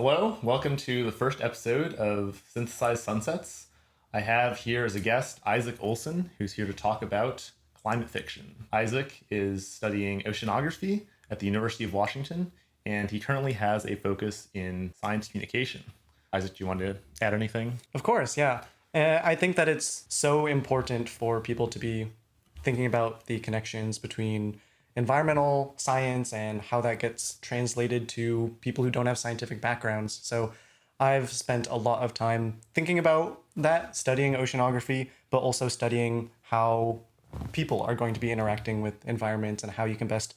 Hello, welcome to the first episode of Synthesized Sunsets. I have here as a guest Isaac Olson, who's here to talk about climate fiction. Isaac is studying oceanography at the University of Washington, and he currently has a focus in science communication. Isaac, do you want to add anything? Of course, yeah. I think that it's so important for people to be thinking about the connections between environmental science and how that gets translated to people who don't have scientific backgrounds. So I've spent a lot of time thinking about that, studying oceanography, but also studying how people are going to be interacting with environments and how you can best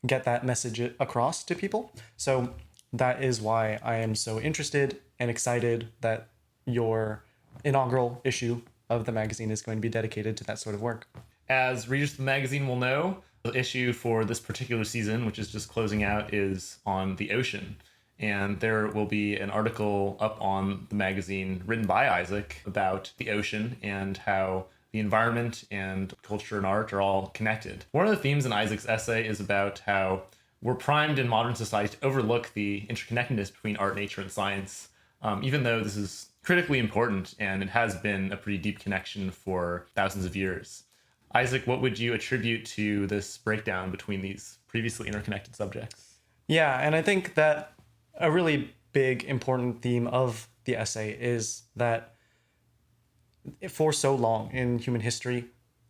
get that message across to people. So that is why I am so interested and excited that your inaugural issue of the magazine is going to be dedicated to that sort of work. As readers of the magazine will know, the issue for this particular season, which is just closing out, is on the ocean. And there will be an article up on the magazine written by Isaac about the ocean and how the environment and culture and art are all connected. One of the themes in Isaac's essay is about how we're primed in modern society to overlook the interconnectedness between art, nature, and science, even though this is critically important and it has been a pretty deep connection for thousands of years. Isaac, what would you attribute to this breakdown between these previously interconnected subjects? Yeah, and I think that a really big, important theme of the essay is that for so long in human history,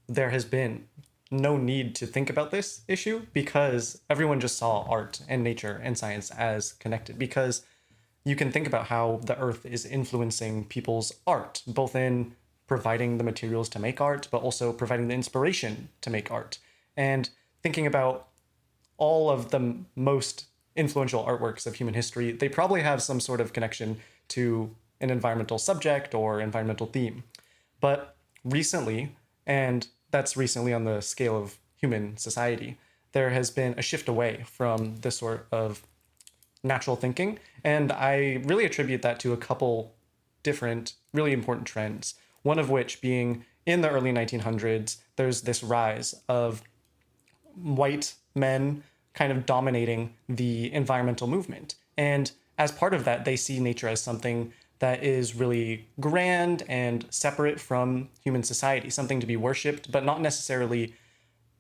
there has been no need to think about this issue because everyone just saw art and nature and science as connected, because you can think about how the earth is influencing people's art, both in providing the materials to make art, but also providing the inspiration to make art. And thinking about all of the most influential artworks of human history, they probably have some sort of connection to an environmental subject or environmental theme. But recently, and that's recently on the scale of human society, there has been a shift away from this sort of natural thinking. And I really attribute that to a couple different really important trends. One of which being in the early 1900s, there's this rise of white men kind of dominating the environmental movement. And as part of that, they see nature as something that is really grand and separate from human society, something to be worshipped, but not necessarily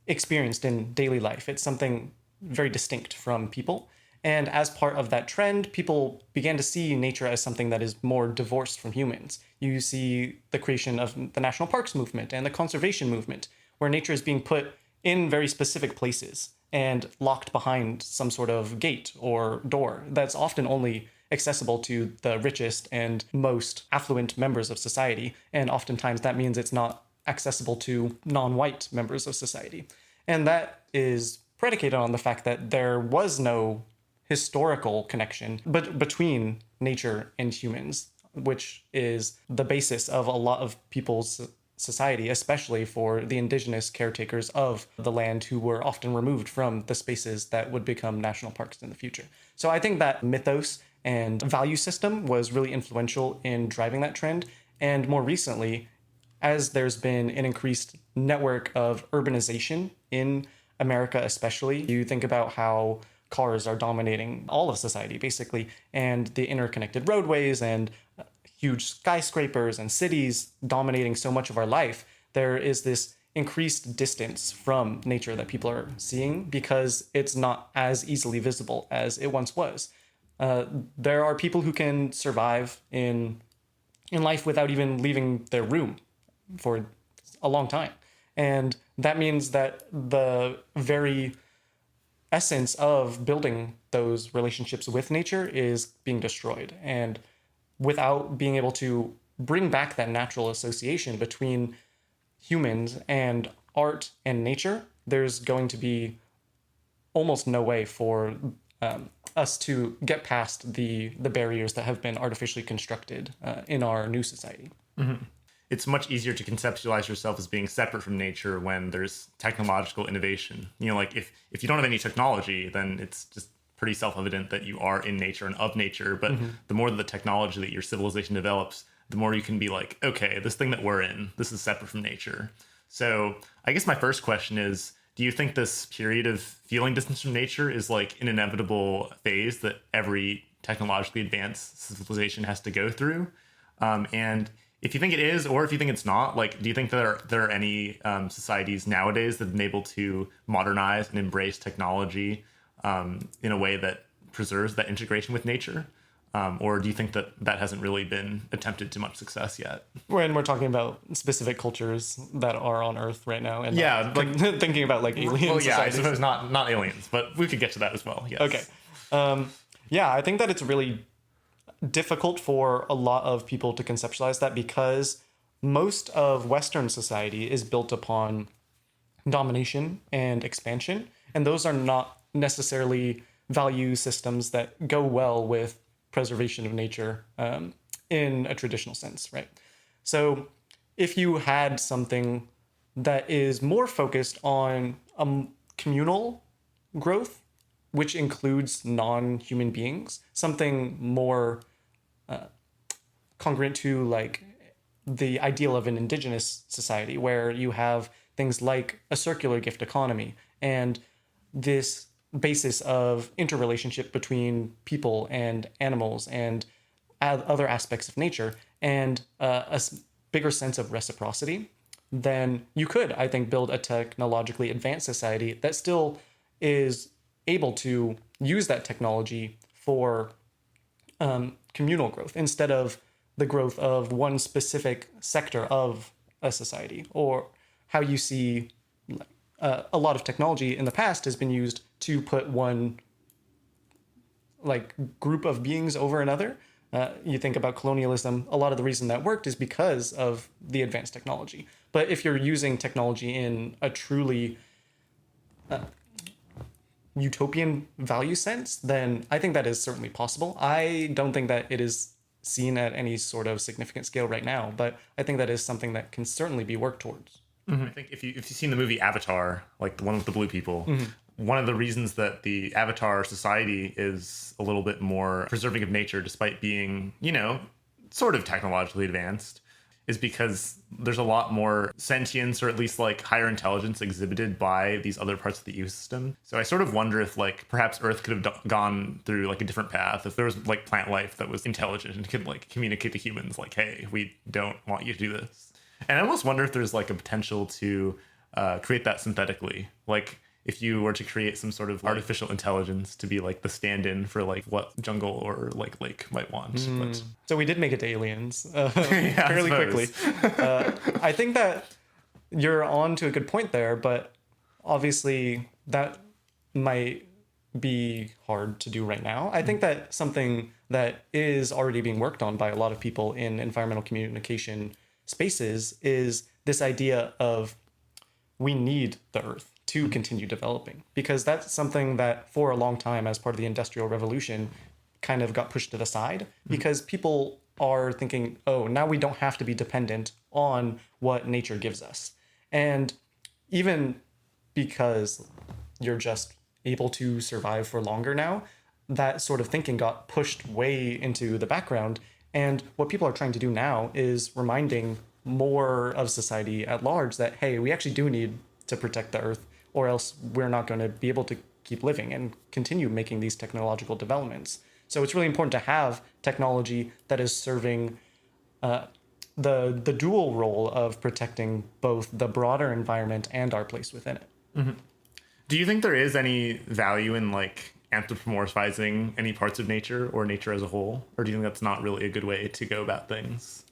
experienced in daily life. It's something very distinct from people. And as part of that trend, people began to see nature as something that is more divorced from humans. You see the creation of the national parks movement and the conservation movement, where nature is being put in very specific places and locked behind some sort of gate or door that's often only accessible to the richest and most affluent members of society. And oftentimes that means it's not accessible to non-white members of society. And that is predicated on the fact that there was no historical connection between nature and humans, which is the basis of a lot of people's society, especially for the indigenous caretakers of the land who were often removed from the spaces that would become national parks in the future. So I think that mythos and value system was really influential in driving that trend. And more recently, as there's been an increased network of urbanization in America especially, you think about how cars are dominating all of society, basically, and the interconnected roadways and huge skyscrapers and cities dominating so much of our life, there is this increased distance from nature that people are seeing because it's not as easily visible as it once was. There are people who can survive in life without even leaving their room for a long time. And that means that the very essence of building those relationships with nature is being destroyed. And without being able to bring back that natural association between humans and art and nature, there's going to be almost no way for us to get past the barriers that have been artificially constructed in our new society. Mm-hmm. It's much easier to conceptualize yourself as being separate from nature when there's technological innovation. You know, like if you don't have any technology, then it's just pretty self-evident that you are in nature and of nature. But the more that the technology that your civilization develops, the more you can be like, okay, this thing that we're in, this is separate from nature. So I guess my first question is, do you think this period of feeling distance from nature is like an inevitable phase that every technologically advanced civilization has to go through. And if you think it is, or if you think it's not, like, do you think that there are any societies nowadays that have been able to modernize and embrace technology in a way that preserves that integration with nature? Or do you think that that hasn't really been attempted to much success yet? When we're talking about specific cultures that are on Earth right now, and Yeah, like thinking about like alien well, yeah, I societies. suppose not aliens, but we could get to that as well. Yes. Okay. Yeah, I think that it's really difficult for a lot of people to conceptualize that because most of Western society is built upon domination and expansion, and those are not necessarily value systems that go well with preservation of nature in a traditional sense, right? So if you had something that is more focused on communal growth, which includes non-human beings, something more congruent to like the ideal of an indigenous society where you have things like a circular gift economy and this basis of interrelationship between people and animals and other aspects of nature and bigger sense of reciprocity, then you could, I think, build a technologically advanced society that still is able to use that technology for communal growth instead of the growth of one specific sector of a society, or how you see a lot of technology in the past has been used to put one like group of beings over another. You think about colonialism, a lot of the reason that worked is because of the advanced technology. But if you're using technology in a truly utopian value sense, then I think that is certainly possible. I don't think that it is seen at any sort of significant scale right now, but I think that is something that can certainly be worked towards. Mm-hmm. I think if you've seen the movie Avatar, like the one with the blue people, one of the reasons that the Avatar society is a little bit more preserving of nature, despite being, you know, sort of technologically advanced, is because there's a lot more sentience, or at least like higher intelligence exhibited by these other parts of the ecosystem. So I sort of wonder if like perhaps Earth could have gone through like a different path if there was like plant life that was intelligent and could like communicate to humans like, hey, we don't want you to do this. And I almost wonder if there's like a potential to create that synthetically. Like if you were to create some sort of artificial intelligence to be like the stand-in for like what jungle or like lake might want. But So we did make it to aliens yeah, fairly quickly. I think that you're on to a good point there, but obviously that might be hard to do right now. I think that something that is already being worked on by a lot of people in environmental communication spaces is this idea of we need the Earth to continue developing, because that's something that for a long time as part of the Industrial Revolution kind of got pushed to the side because people are thinking, oh, now we don't have to be dependent on what nature gives us. And even because you're just able to survive for longer now, that sort of thinking got pushed way into the background. And what people are trying to do now is reminding more of society at large that, hey, we actually do need to protect the Earth, or else we're not going to be able to keep living and continue making these technological developments. So it's really important to have technology that is serving the dual role of protecting both the broader environment and our place within it. Mm-hmm. Do you think there is any value in like anthropomorphizing any parts of nature or nature as a whole? Or do you think that's not really a good way to go about things?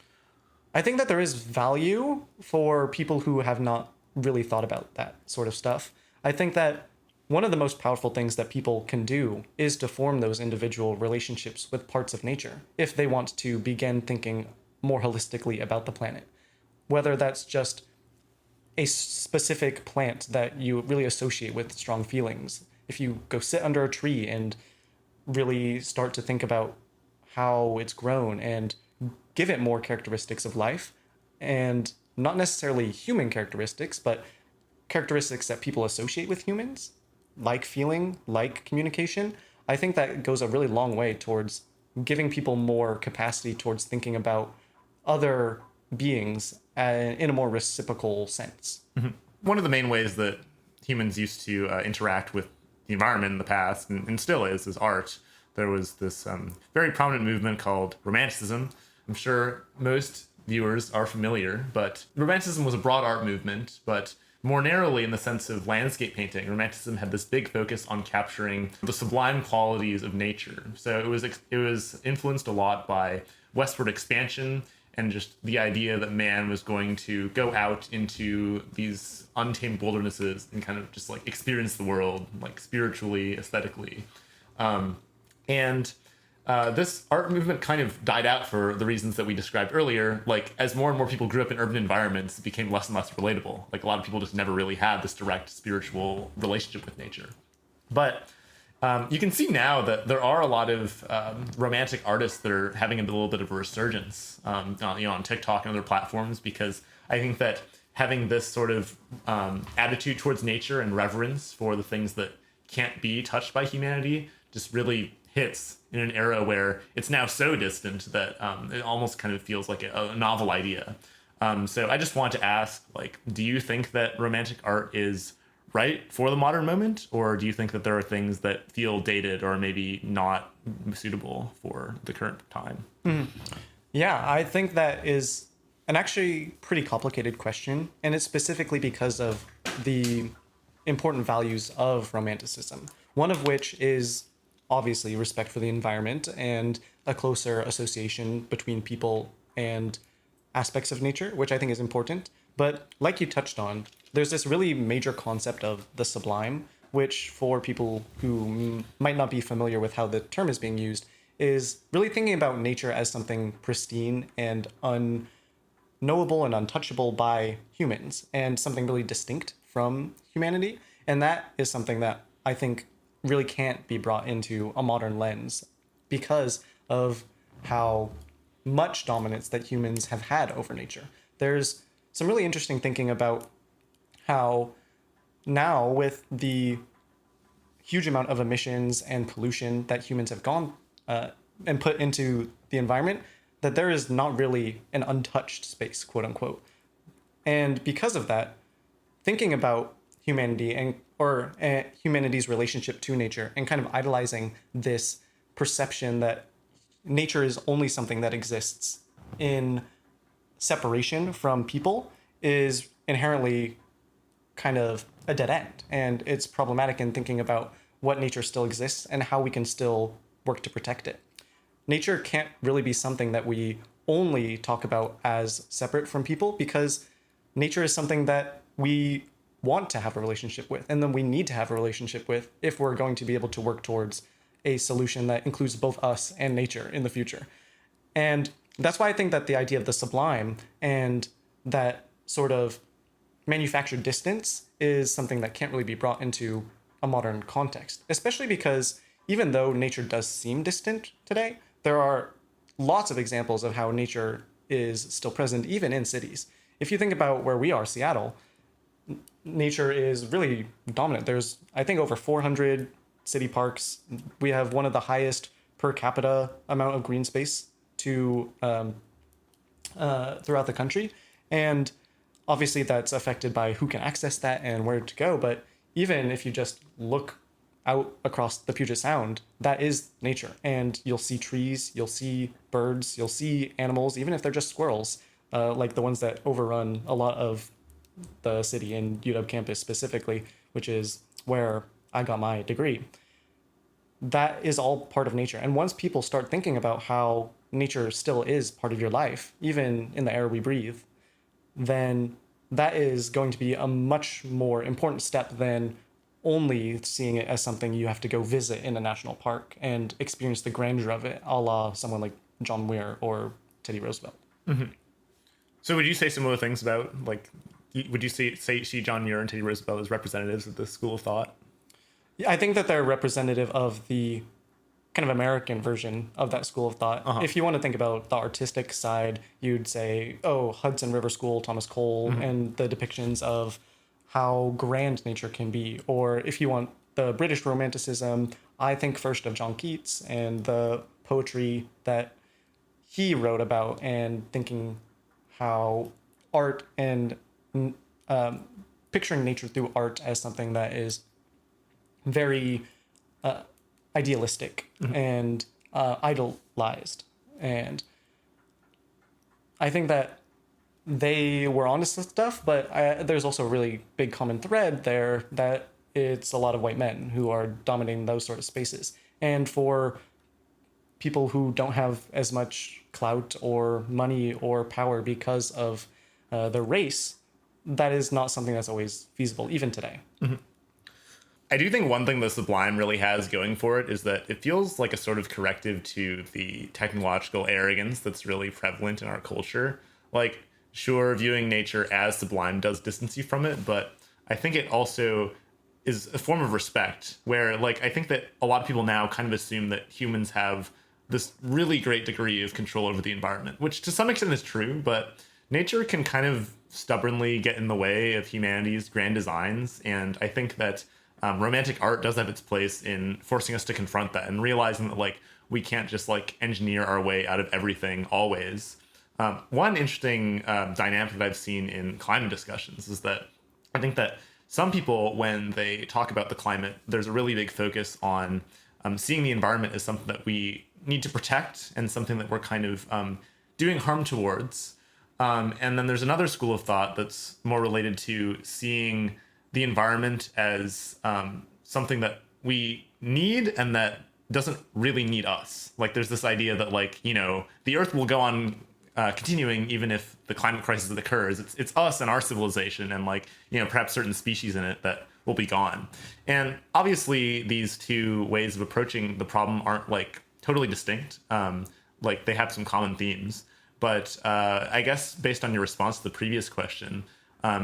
I think that there is value for people who have not really thought about that sort of stuff. I think that one of the most powerful things that people can do is to form those individual relationships with parts of nature if they want to begin thinking more holistically about the planet. Whether that's just a specific plant that you really associate with strong feelings. If you go sit under a tree and really start to think about how it's grown and give it more characteristics of life, and not necessarily human characteristics, but characteristics that people associate with humans, like feeling, like communication, I think that goes a really long way towards giving people more capacity towards thinking about other beings in a more reciprocal sense. Mm-hmm. One of the main ways that humans used to interact with the environment in the past, and still is art. there was this very prominent movement called Romanticism. I'm sure most viewers are familiar, but Romanticism was a broad art movement, but more narrowly in the sense of landscape painting, Romanticism had this big focus on capturing the sublime qualities of nature. So it was influenced a lot by westward expansion and just the idea that man was going to go out into these untamed wildernesses and kind of just like experience the world, like spiritually, aesthetically. And this art movement kind of died out for the reasons that we described earlier. Like, as more and more people grew up in urban environments, it became less and less relatable. Like, a lot of people just never really had this direct spiritual relationship with nature. But you can see now that there are a lot of romantic artists that are having a little bit of a resurgence, on TikTok and other platforms, because I think that having this sort of attitude towards nature and reverence for the things that can't be touched by humanity just really hits in an era where it's now so distant that it almost kind of feels like a novel idea. So I just want to ask, like, do you think that romantic art is right for the modern moment, or do you think that there are things that feel dated or maybe not suitable for the current time? Yeah, I think that is an actually pretty complicated question, and it's specifically because of the important values of Romanticism, one of which is obviously respect for the environment and a closer association between people and aspects of nature, which I think is important. But like you touched on, there's this really major concept of the sublime, which for people who might not be familiar with how the term is being used, is really thinking about nature as something pristine and unknowable and untouchable by humans, and something really distinct from humanity. And that is something that I think really can't be brought into a modern lens because of how much dominance that humans have had over nature. There's some really interesting thinking about how now, with the huge amount of emissions and pollution that humans have gone and put into the environment, that there is not really an untouched space, quote unquote. And because of that, thinking about humanity or humanity's relationship to nature and kind of idolizing this perception that nature is only something that exists in separation from people is inherently kind of a dead end. And it's problematic in thinking about what nature still exists and how we can still work to protect it. Nature can't really be something that we only talk about as separate from people, because nature is something that we want to have a relationship with, and then we need to have a relationship with if we're going to be able to work towards a solution that includes both us and nature in the future. And that's why I think that the idea of the sublime and that sort of manufactured distance is something that can't really be brought into a modern context, especially because even though nature does seem distant today, there are lots of examples of how nature is still present even in cities. If you think about where we are, Seattle, nature is really dominant. There's, I think, over 400 city parks. We have one of the highest per capita amount of green space to throughout the country. And obviously that's affected by who can access that and where to go. But even if you just look out across the Puget Sound, that is nature. And you'll see trees, you'll see birds, you'll see animals, even if they're just squirrels, like the ones that overrun a lot of the city in UW campus specifically, which is where I got my degree. That is all part of nature. And once people start thinking about how nature still is part of your life, even in the air we breathe, then that is going to be a much more important step than only seeing it as something you have to go visit in a national park and experience the grandeur of it, a la someone like John Muir or Teddy Roosevelt. Mm-hmm. So would you say similar things about, like, would you see John Muir and Teddy Roosevelt as representatives of the school of thought? Yeah, I think that they're representative of the kind of American version of that school of thought. Uh-huh. If you want to think about the artistic side, you'd say, oh, Hudson River School, Thomas Cole, mm-hmm. and the depictions of how grand nature can be. Or if you want the British Romanticism, I think first of John Keats and the poetry that he wrote about, and thinking how art and picturing nature through art as something that is very idealistic and idolized. And I think that they were onto stuff, but there's also a really big common thread there that it's a lot of white men who are dominating those sort of spaces. And for people who don't have as much clout or money or power because of their race, that is not something that's always feasible, even today. I do think one thing the Sublime really has going for it is that it feels like a sort of corrective to the technological arrogance that's really prevalent in our culture. Like, sure, viewing nature as sublime does distance you from it, but I think it also is a form of respect where, like, I think that a lot of people now kind of assume that humans have this really great degree of control over the environment, which to some extent is true, but nature can kind of stubbornly get in the way of humanity's grand designs. And I think that romantic art does have its place in forcing us to confront that and realizing that, like, we can't just like engineer our way out of everything always. One interesting dynamic that I've seen in climate discussions is that I think that some people, when they talk about the climate, there's a really big focus on seeing the environment as something that we need to protect and something that we're kind of doing harm towards. And then there's another school of thought that's more related to seeing the environment as something that we need and that doesn't really need us. Like, there's this idea that, like, you know, the Earth will go on continuing even if the climate crisis occurs. It's us and our civilization and, like, you know, perhaps certain species in it that will be gone. And obviously these two ways of approaching the problem aren't like totally distinct. Like, they have some common themes. But I guess based on your response to the previous question,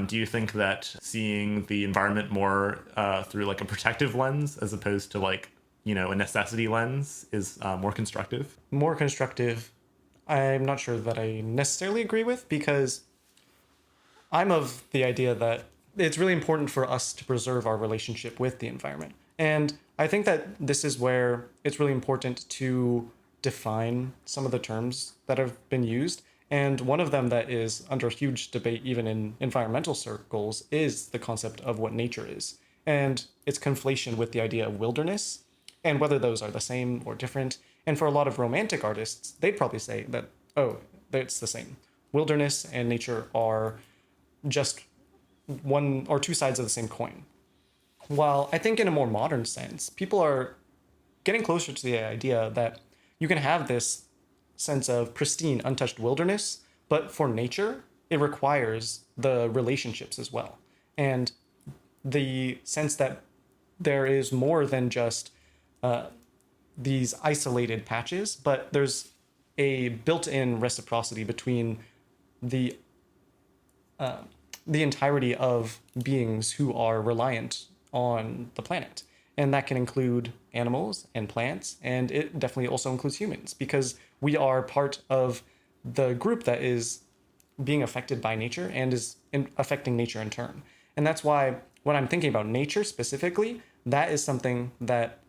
do you think that seeing the environment more through like a protective lens as opposed to, like, you know, a necessity lens is more constructive? More constructive, I'm not sure that I necessarily agree with, because I'm of the idea that it's really important for us to preserve our relationship with the environment. And I think that this is where it's really important to define some of the terms that have been used. And one of them that is under huge debate, even in environmental circles, is the concept of what nature is. And its conflation with the idea of wilderness, and whether those are the same or different. And for a lot of romantic artists, they'd probably say that, oh, it's the same. Wilderness and nature are just one or two sides of the same coin. While I think in a more modern sense, people are getting closer to the idea that you can have this sense of pristine, untouched wilderness, but for nature, it requires the relationships as well. And the sense that there is more than just these isolated patches, but there's a built-in reciprocity between the entirety of beings who are reliant on the planet. And that can include animals and plants, and it definitely also includes humans, because we are part of the group that is being affected by nature and is affecting nature in turn. And that's why when I'm thinking about nature specifically, that is something that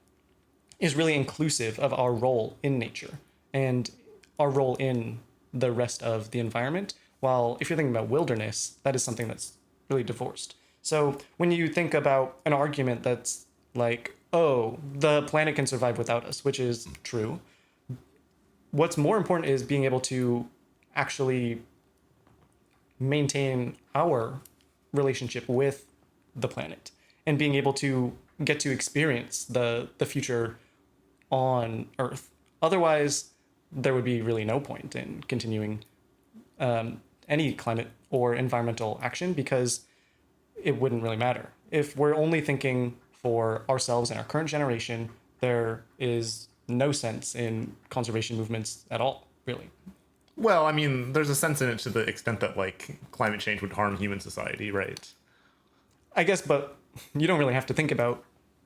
is really inclusive of our role in nature and our role in the rest of the environment. While if you're thinking about wilderness, that is something that's really divorced. So when you think about an argument that's like, oh, the planet can survive without us, which is true, what's more important is being able to actually maintain our relationship with the planet and being able to get to experience the future on Earth. Otherwise, there would be really no point in continuing any climate or environmental action, because it wouldn't really matter. If we're only thinking for ourselves and our current generation, there is no sense in conservation movements at all, really. Well, I mean, there's a sense in it to the extent that, like, climate change would harm human society, right? I guess, but you don't really have to think about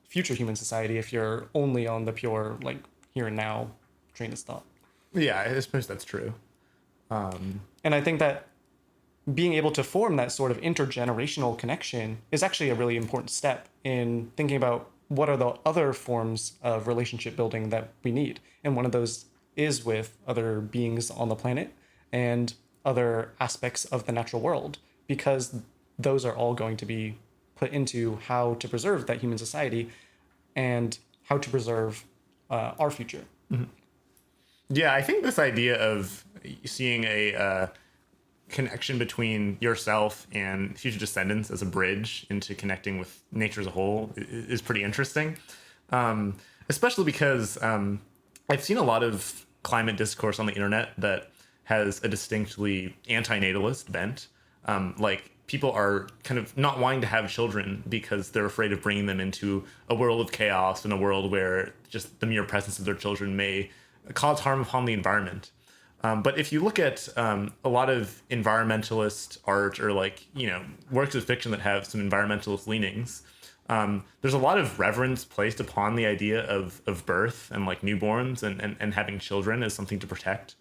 future human society if you're only on the pure, like, here and now train of thought. Yeah, I suppose that's true. And I think that being able to form that sort of intergenerational connection is actually a really important step in thinking about what are the other forms of relationship building that we need. And one of those is with other beings on the planet and other aspects of the natural world, because those are all going to be put into how to preserve that human society and how to preserve our future. Yeah, I think this idea of seeing a connection between yourself and future descendants as a bridge into connecting with nature as a whole is pretty interesting. Especially because I've seen a lot of climate discourse on the internet that has a distinctly antinatalist bent. Like, people are kind of not wanting to have children because they're afraid of bringing them into a world of chaos and a world where just the mere presence of their children may cause harm upon the environment. But if you look at a lot of environmentalist art or, like, works of fiction that have some environmentalist leanings, there's a lot of reverence placed upon the idea of birth and, like, newborns and having children as something to protect.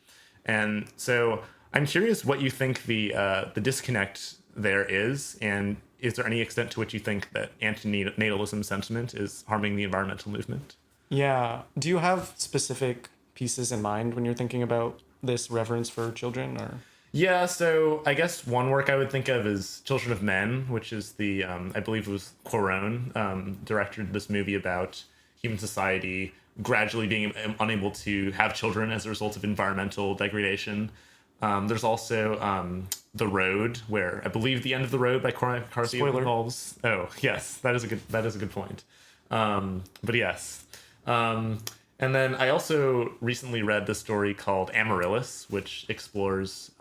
And so I'm curious what you think the disconnect there is, and is there any extent to which you think that antinatalism sentiment is harming the environmental movement? Yeah. Do you have specific pieces in mind when you're thinking about this reverence for children? Or Yeah, so I guess one work I would think of is Children of Men, which is the, I believe it was Cuarón, directed this movie about human society gradually being unable to have children as a result of environmental degradation. There's also The Road, where I believe the end of The Road by Cormac McCarthy involves. Oh, yes, that is a good point. But yes. And then I also recently read this story called Amaryllis, which explores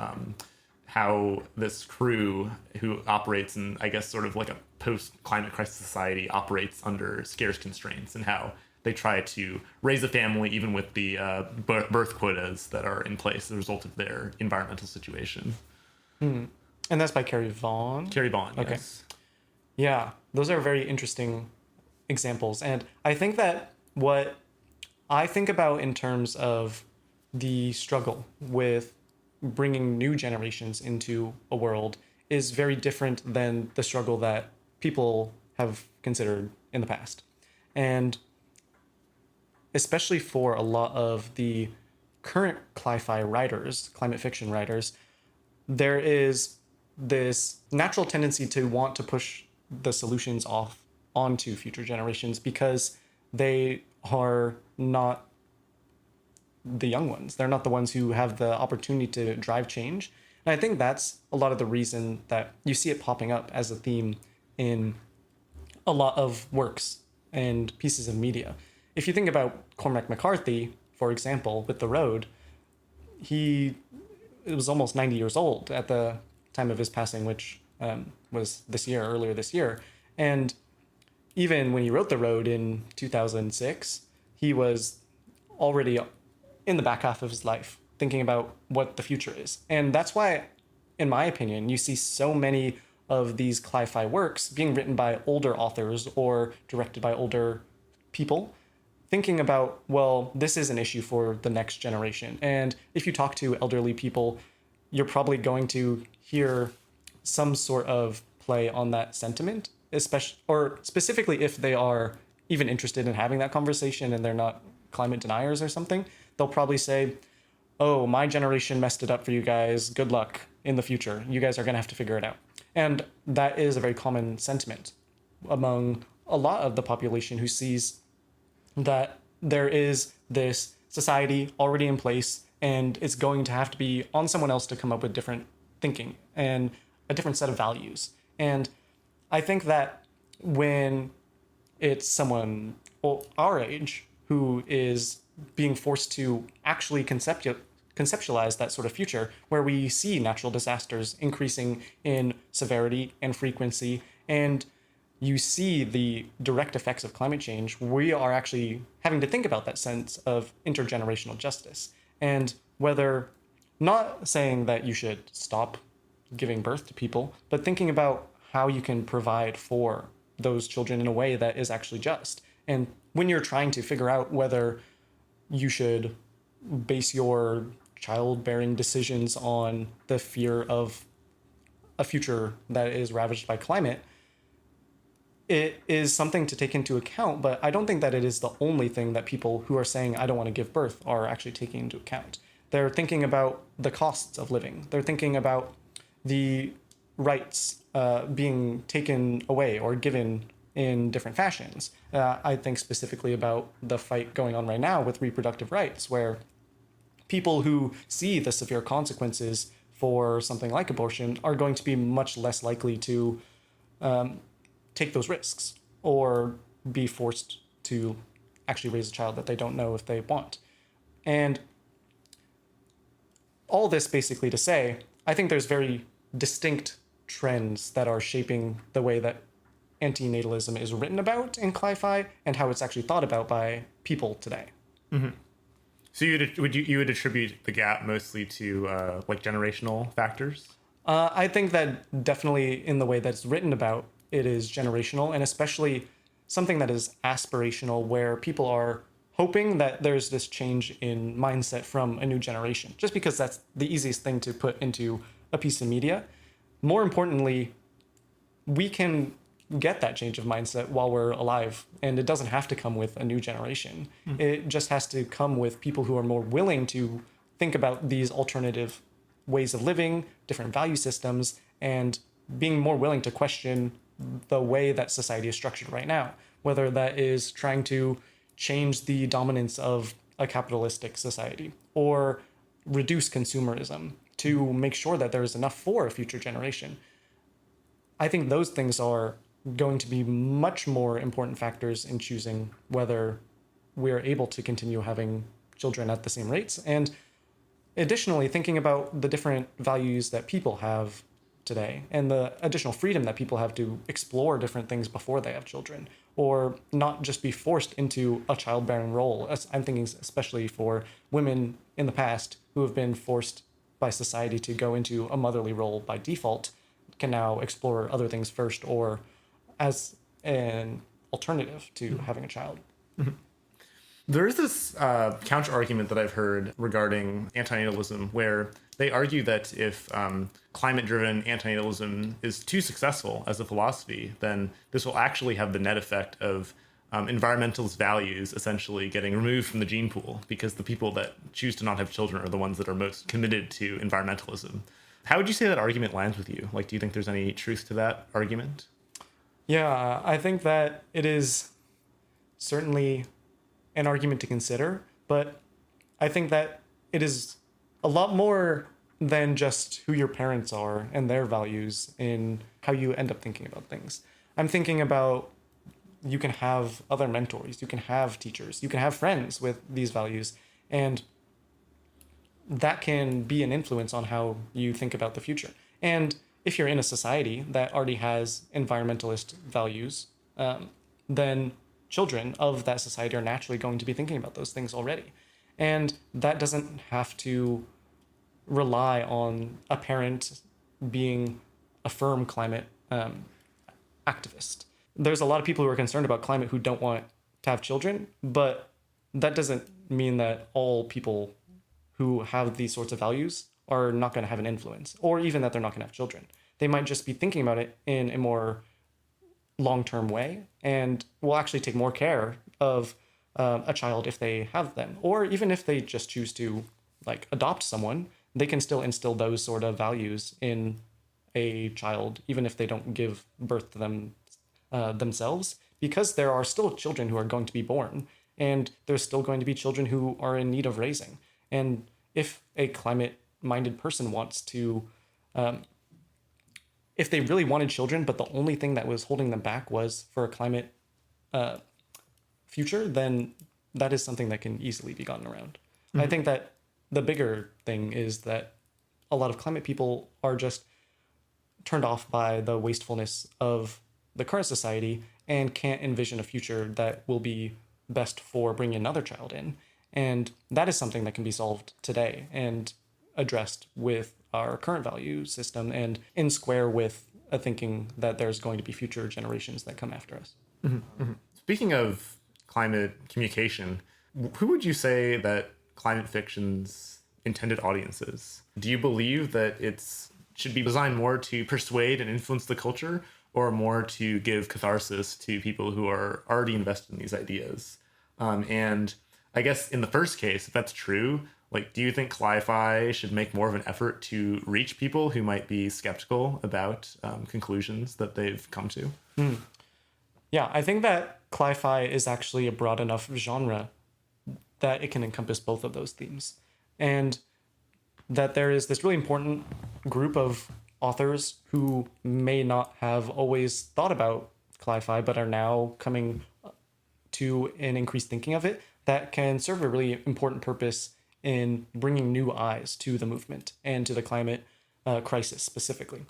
how this crew who operates in, I guess, sort of like a post-climate crisis society operates under scarce constraints, and how they try to raise a family even with the birth quotas that are in place as a result of their environmental situation. And that's by Carrie Vaughn? Carrie Vaughn, okay. Yes. Yeah, those are very interesting examples. And I think that what I think about in terms of the struggle with bringing new generations into a world is very different than the struggle that people have considered in the past. And especially for a lot of the current cli-fi writers, climate fiction writers, there is this natural tendency to want to push the solutions off onto future generations because they are not the young ones. They're not the ones who have the opportunity to drive change. And I think that's a lot of the reason that you see it popping up as a theme in a lot of works and pieces of media. If you think about Cormac McCarthy, for example, with The Road, he was almost 90 years old at the time of his passing, which was earlier this year. And even when he wrote The Road in 2006, he was already in the back half of his life thinking about what the future is. And that's why, in my opinion, you see so many of these cli-fi works being written by older authors or directed by older people, thinking about, well, this is an issue for the next generation. And if you talk to elderly people, you're probably going to hear some sort of play on that sentiment, especially, or specifically if they are even interested in having that conversation and they're not climate deniers or something, they'll probably say, oh, my generation messed it up for you guys. Good luck in the future. You guys are going to have to figure it out. And that is a very common sentiment among a lot of the population who sees that there is this society already in place and it's going to have to be on someone else to come up with different thinking and a different set of values. And I think that when it's someone our age who is being forced to actually conceptualize that sort of future, where we see natural disasters increasing in severity and frequency, and you see the direct effects of climate change, we are actually having to think about that sense of intergenerational justice. And whether, not saying that you should stop giving birth to people, but thinking about how you can provide for those children in a way that is actually just. And when you're trying to figure out whether you should base your childbearing decisions on the fear of a future that is ravaged by climate, it is something to take into account, but I don't think that it is the only thing that people who are saying, I don't want to give birth, are actually taking into account. They're thinking about the costs of living. They're thinking about the rights being taken away or given in different fashions. I think specifically about the fight going on right now with reproductive rights, where people who see the severe consequences for something like abortion are going to be much less likely to take those risks or be forced to actually raise a child that they don't know if they want. And all this basically to say, I think there's very distinct trends that are shaping the way that antinatalism is written about in cli-fi and how it's actually thought about by people today. So you would attribute the gap mostly to like generational factors? I think that definitely in the way that it's written about, it is generational, and especially something that is aspirational, where people are hoping that there's this change in mindset from a new generation, just because that's the easiest thing to put into a piece of media. More importantly, we can get that change of mindset while we're alive, and it doesn't have to come with a new generation. It just has to come with people who are more willing to think about these alternative ways of living, different value systems, and being more willing to question the way that society is structured right now, whether that is trying to change the dominance of a capitalistic society or reduce consumerism to make sure that there is enough for a future generation. I think those things are going to be much more important factors in choosing whether we're able to continue having children at the same rates. And additionally, thinking about the different values that people have today and the additional freedom that people have to explore different things before they have children, or not just be forced into a childbearing role. I'm thinking especially for women in the past who have been forced by society to go into a motherly role by default, can now explore other things first, or as an alternative to having a child. There is this counter argument that I've heard regarding antinatalism, where they argue that if climate-driven antinatalism is too successful as a philosophy, then this will actually have the net effect of environmentalist values essentially getting removed from the gene pool, because the people that choose to not have children are the ones that are most committed to environmentalism. How would you say that argument lands with you? Like, do you think there's any truth to that argument? Yeah, I think that it is certainly an argument to consider, but I think that it is a lot more than just who your parents are and their values in how you end up thinking about things. I'm thinking about, you can have other mentors, you can have teachers, you can have friends with these values, and that can be an influence on how you think about the future. And if you're in a society that already has environmentalist values, then children of that society are naturally going to be thinking about those things already. And that doesn't have to rely on a parent being a firm climate activist. There's a lot of people who are concerned about climate who don't want to have children, but that doesn't mean that all people who have these sorts of values are not going to have an influence, or even that they're not going to have children. They might just be thinking about it in a more long-term way, and will actually take more care of a child if they have them, or even if they just choose to like adopt someone, they can still instill those sort of values in a child, even if they don't give birth to them themselves, because there are still children who are going to be born, and there's still going to be children who are in need of raising. And if a climate-minded person wants to, if they really wanted children, but the only thing that was holding them back was for a climate future, then that is something that can easily be gotten around. Mm-hmm. I think that the bigger thing is that a lot of climate people are just turned off by the wastefulness of the current society and can't envision a future that will be best for bringing another child in. And that is something that can be solved today and addressed with our current value system and in square with a thinking that there's going to be future generations that come after us. Mm-hmm. Mm-hmm. Speaking of climate communication, who would you say that climate fiction's intended audience is? Do you believe that it's should be designed more to persuade and influence the culture, or more to give catharsis to people who are already invested in these ideas? And I guess in the first case, if that's true, like, do you think cli-fi should make more of an effort to reach people who might be skeptical about conclusions that they've come to? Yeah, I think that cli-fi is actually a broad enough genre that it can encompass both of those themes. And that there is this really important group of authors who may not have always thought about cli-fi, but are now coming to an increased thinking of it that can serve a really important purpose in bringing new eyes to the movement and to the climate crisis specifically.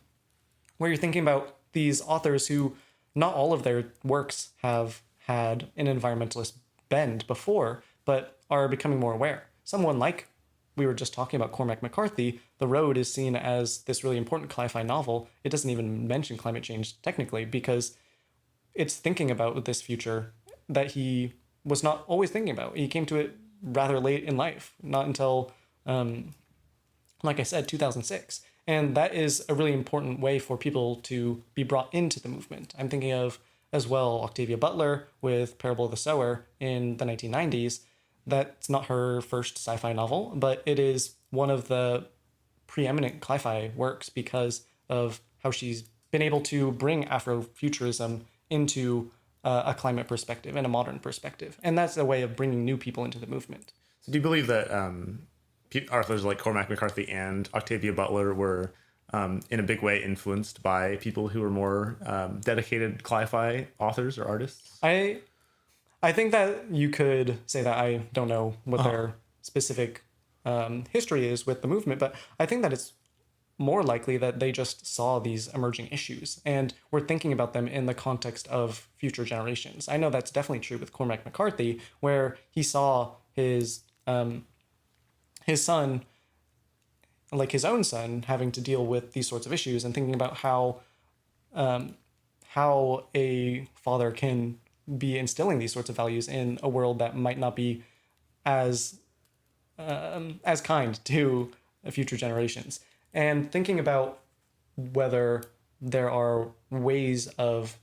Where you're thinking about these authors who not all of their works have had an environmentalist bend before, but are becoming more aware. Someone like we were just talking about Cormac McCarthy, The Road is seen as this really important cli-fi novel. It doesn't even mention climate change technically because it's thinking about this future that he was not always thinking about. He came to it rather late in life, not until, like I said, 2006. And that is a really important way for people to be brought into the movement. I'm thinking of, as well, Octavia Butler with Parable of the Sower in the 1990s. That's not her first sci-fi novel, but it is one of the preeminent cli-fi works because of how she's been able to bring Afrofuturism into a climate perspective and a modern perspective. And that's a way of bringing new people into the movement. So do you believe that authors like Cormac McCarthy and Octavia Butler were in a big way influenced by people who were more dedicated cli-fi authors or artists? I think that you could say that. I don't know what their specific history is with the movement, but I think that it's more likely that they just saw these emerging issues and were thinking about them in the context of future generations. I know that's definitely true with Cormac McCarthy, where he saw his son, like his own son, having to deal with these sorts of issues and thinking about how a father can be instilling these sorts of values in a world that might not be as kind to future generations, and thinking about whether there are ways of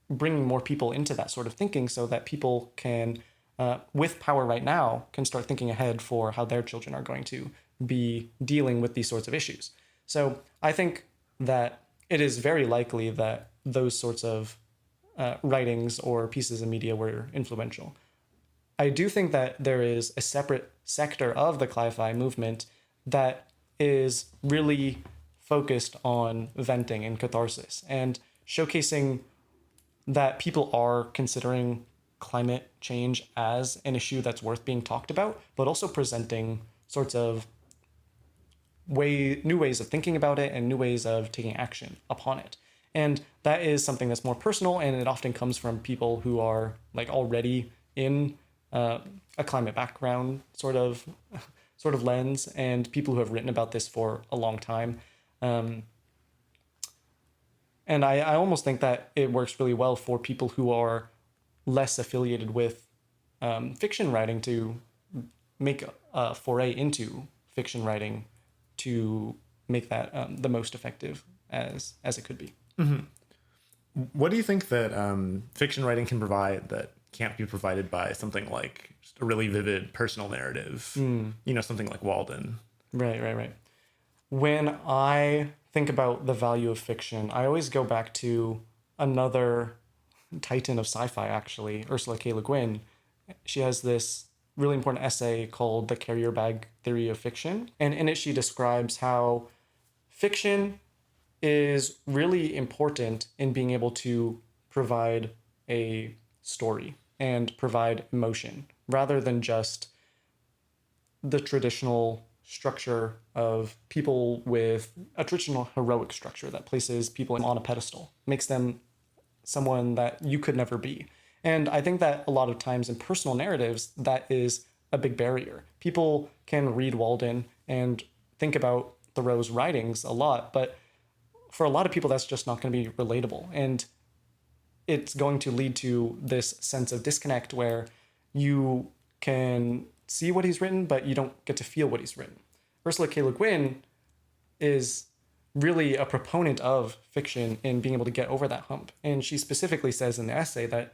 bringing more people into that sort of thinking so that people can, with power right now, can start thinking ahead for how their children are going to be dealing with these sorts of issues. So I think that it is very likely that those sorts of writings or pieces of media were influential. I do think that there is a separate sector of the cli-fi movement that is really focused on venting and catharsis and showcasing that people are considering climate change as an issue that's worth being talked about, but also presenting sorts of new ways of thinking about it and new ways of taking action upon it. And that is something that's more personal, and it often comes from people who are like already in a climate background sort of lens, and people who have written about this for a long time. And I almost think that it works really well for people who are less affiliated with fiction writing to make a foray into fiction writing to make that the most effective as it could be. Mm-hmm. What do you think that fiction writing can provide that can't be provided by something like just a really vivid personal narrative? Something like Walden. Right. When I think about the value of fiction, I always go back to another titan of sci-fi, actually, Ursula K. Le Guin. She has this really important essay called The Carrier Bag Theory of Fiction. And in it, she describes how fiction is really important in being able to provide a story and provide emotion rather than just the traditional structure of people with a traditional heroic structure that places people on a pedestal, makes them someone that you could never be. And I think that a lot of times in personal narratives, that is a big barrier. People can read Walden and think about Thoreau's writings a lot, but for a lot of people, that's just not going to be relatable. And it's going to lead to this sense of disconnect where you can see what he's written, but you don't get to feel what he's written. Ursula K. Le Guin is really a proponent of fiction in being able to get over that hump. And she specifically says in the essay that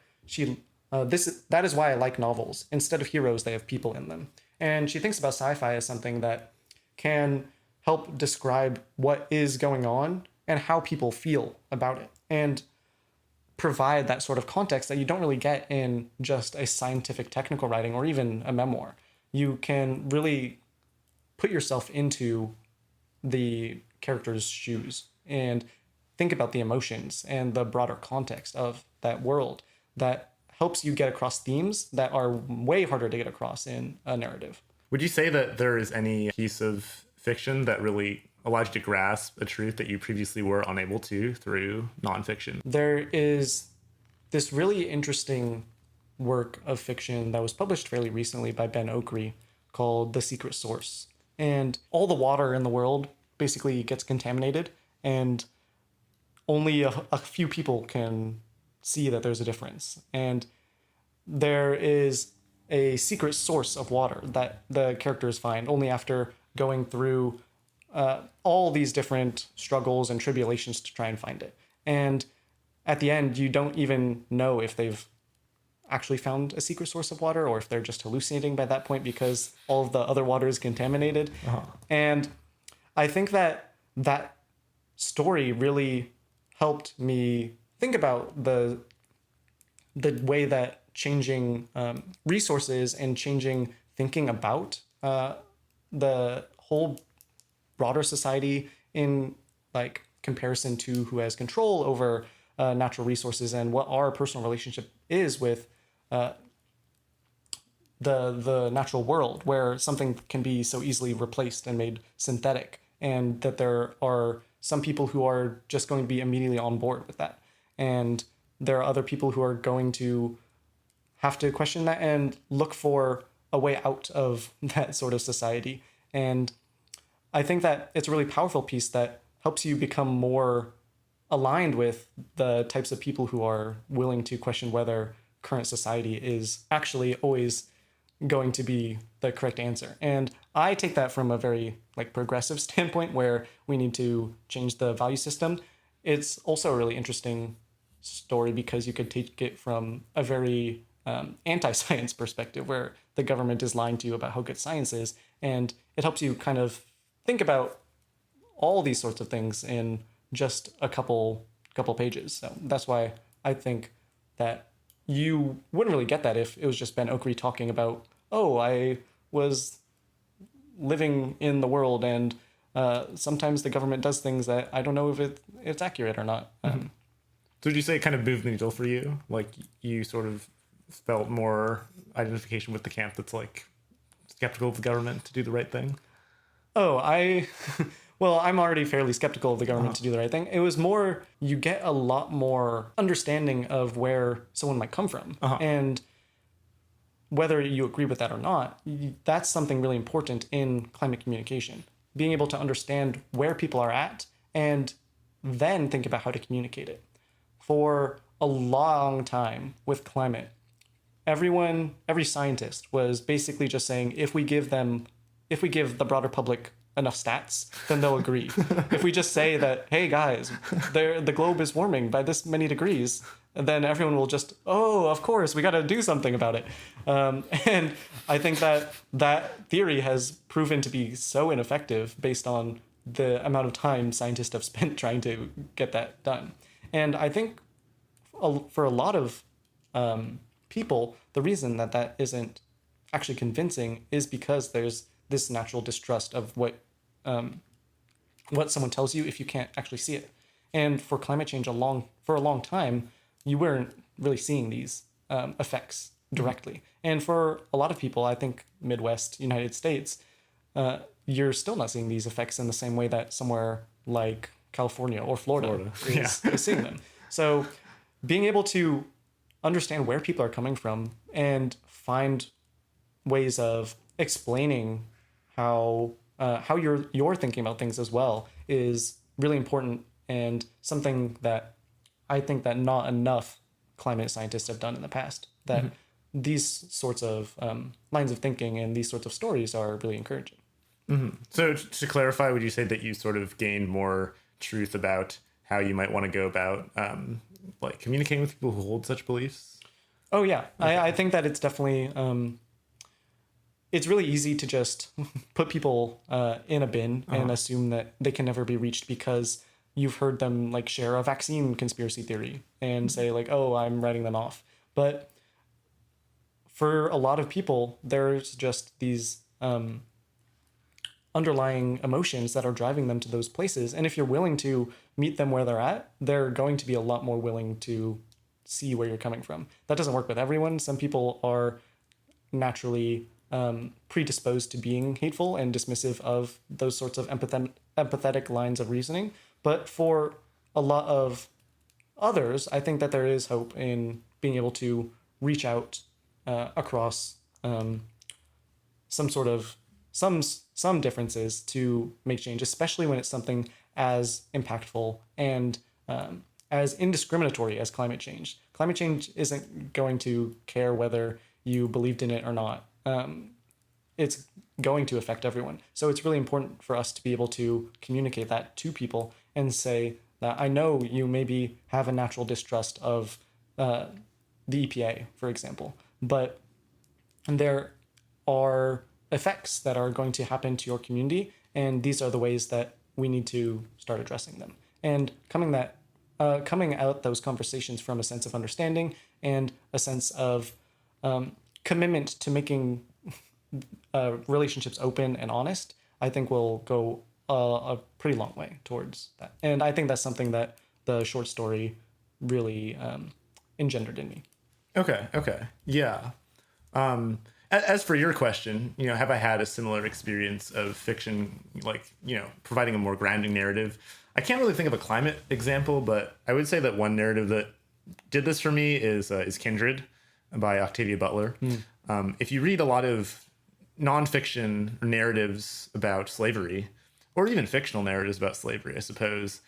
that is why I like novels. Instead of heroes, they have people in them. And she thinks about sci-fi as something that can help describe what is going on and how people feel about it. And provide that sort of context that you don't really get in just a scientific technical writing or even a memoir. You can really put yourself into the character's shoes and think about the emotions and the broader context of that world that helps you get across themes that are way harder to get across in a narrative. Would you say that there is any piece of fiction that really allowed you to grasp a truth that you previously were unable to through nonfiction? There is this really interesting work of fiction that was published fairly recently by Ben Okri called The Secret Source. And all the water in the world basically gets contaminated, and only a few people can see that there's a difference. And there is a secret source of water that the characters find only after going through all these different struggles and tribulations to try and find it. And at the end, you don't even know if they've actually found a secret source of water or if they're just hallucinating by that point because all of the other water is contaminated. And I think that that story really helped me think about the way that changing resources and changing thinking about the whole broader society in like comparison to who has control over natural resources and what our personal relationship is with the natural world, where something can be so easily replaced and made synthetic, and that there are some people who are just going to be immediately on board with that, and there are other people who are going to have to question that and look for a way out of that sort of society. And I think that it's a really powerful piece that helps you become more aligned with the types of people who are willing to question whether current society is actually always going to be the correct answer. And I take that from a very like progressive standpoint where we need to change the value system. It's also a really interesting story because you could take it from a very anti-science perspective where the government is lying to you about how good science is, and it helps you kind of think about all these sorts of things in just a couple pages. So that's why I think that you wouldn't really get that if it was just Ben Okri talking about, oh, I was living in the world and sometimes the government does things that I don't know if it's accurate or not. So would you say it kind of moved the needle for you? Like you sort of felt more identification with the camp that's like skeptical of the government to do the right thing? Oh, well, I'm already fairly skeptical of the government to do the right thing. It was more, you get a lot more understanding of where someone might come from. And whether you agree with that or not, that's something really important in climate communication. Being able to understand where people are at and then think about how to communicate it. For a long time with climate, every scientist was basically just saying, if we give the broader public enough stats, then they'll agree. If we just say that, hey guys, the globe is warming by this many degrees, then everyone will just, oh, of course, we got to do something about it. And I think that theory has proven to be so ineffective based on the amount of time scientists have spent trying to get that done. And I think for a lot of people, the reason that isn't actually convincing is because there's this natural distrust of what someone tells you if you can't actually see it. And for climate change, for a long time, you weren't really seeing these effects directly. And for a lot of people, I think Midwest United States, you're still not seeing these effects in the same way that somewhere like California or Florida is seeing them. So being able to understand where people are coming from and find ways of explaining how you're thinking about things as well is really important, and something that I think that not enough climate scientists have done in the past. That these sorts of lines of thinking and these sorts of stories are really encouraging. So to clarify, would you say that you sort of gained more truth about how you might want to go about like communicating with people who hold such beliefs? Oh yeah, okay. I think that it's definitely it's really easy to just put people in a bin and assume that they can never be reached because you've heard them like share a vaccine conspiracy theory and say like, oh, I'm writing them off. But for a lot of people, there's just these underlying emotions that are driving them to those places. And if you're willing to meet them where they're at, they're going to be a lot more willing to see where you're coming from. That doesn't work with everyone. Some people are naturally predisposed to being hateful and dismissive of those sorts of empathetic lines of reasoning. But for a lot of others, I think that there is hope in being able to reach out across some differences to make change, especially when it's something as impactful and as indiscriminatory as climate change. Climate change isn't going to care whether you believed in it or not. It's going to affect everyone. So it's really important for us to be able to communicate that to people and say that I know you maybe have a natural distrust of the EPA, for example, but there are effects that are going to happen to your community, and these are the ways that we need to start addressing them. And coming out those conversations from a sense of understanding and a sense of commitment to making relationships open and honest, I think will go a pretty long way towards that. And I think that's something that the short story really engendered in me. Okay. Yeah. As for your question, have I had a similar experience of fiction, like, providing a more grounding narrative? I can't really think of a climate example, but I would say that one narrative that did this for me is Kindred by Octavia Butler. If you read a lot of nonfiction narratives about slavery, or even fictional narratives about slavery, I suppose,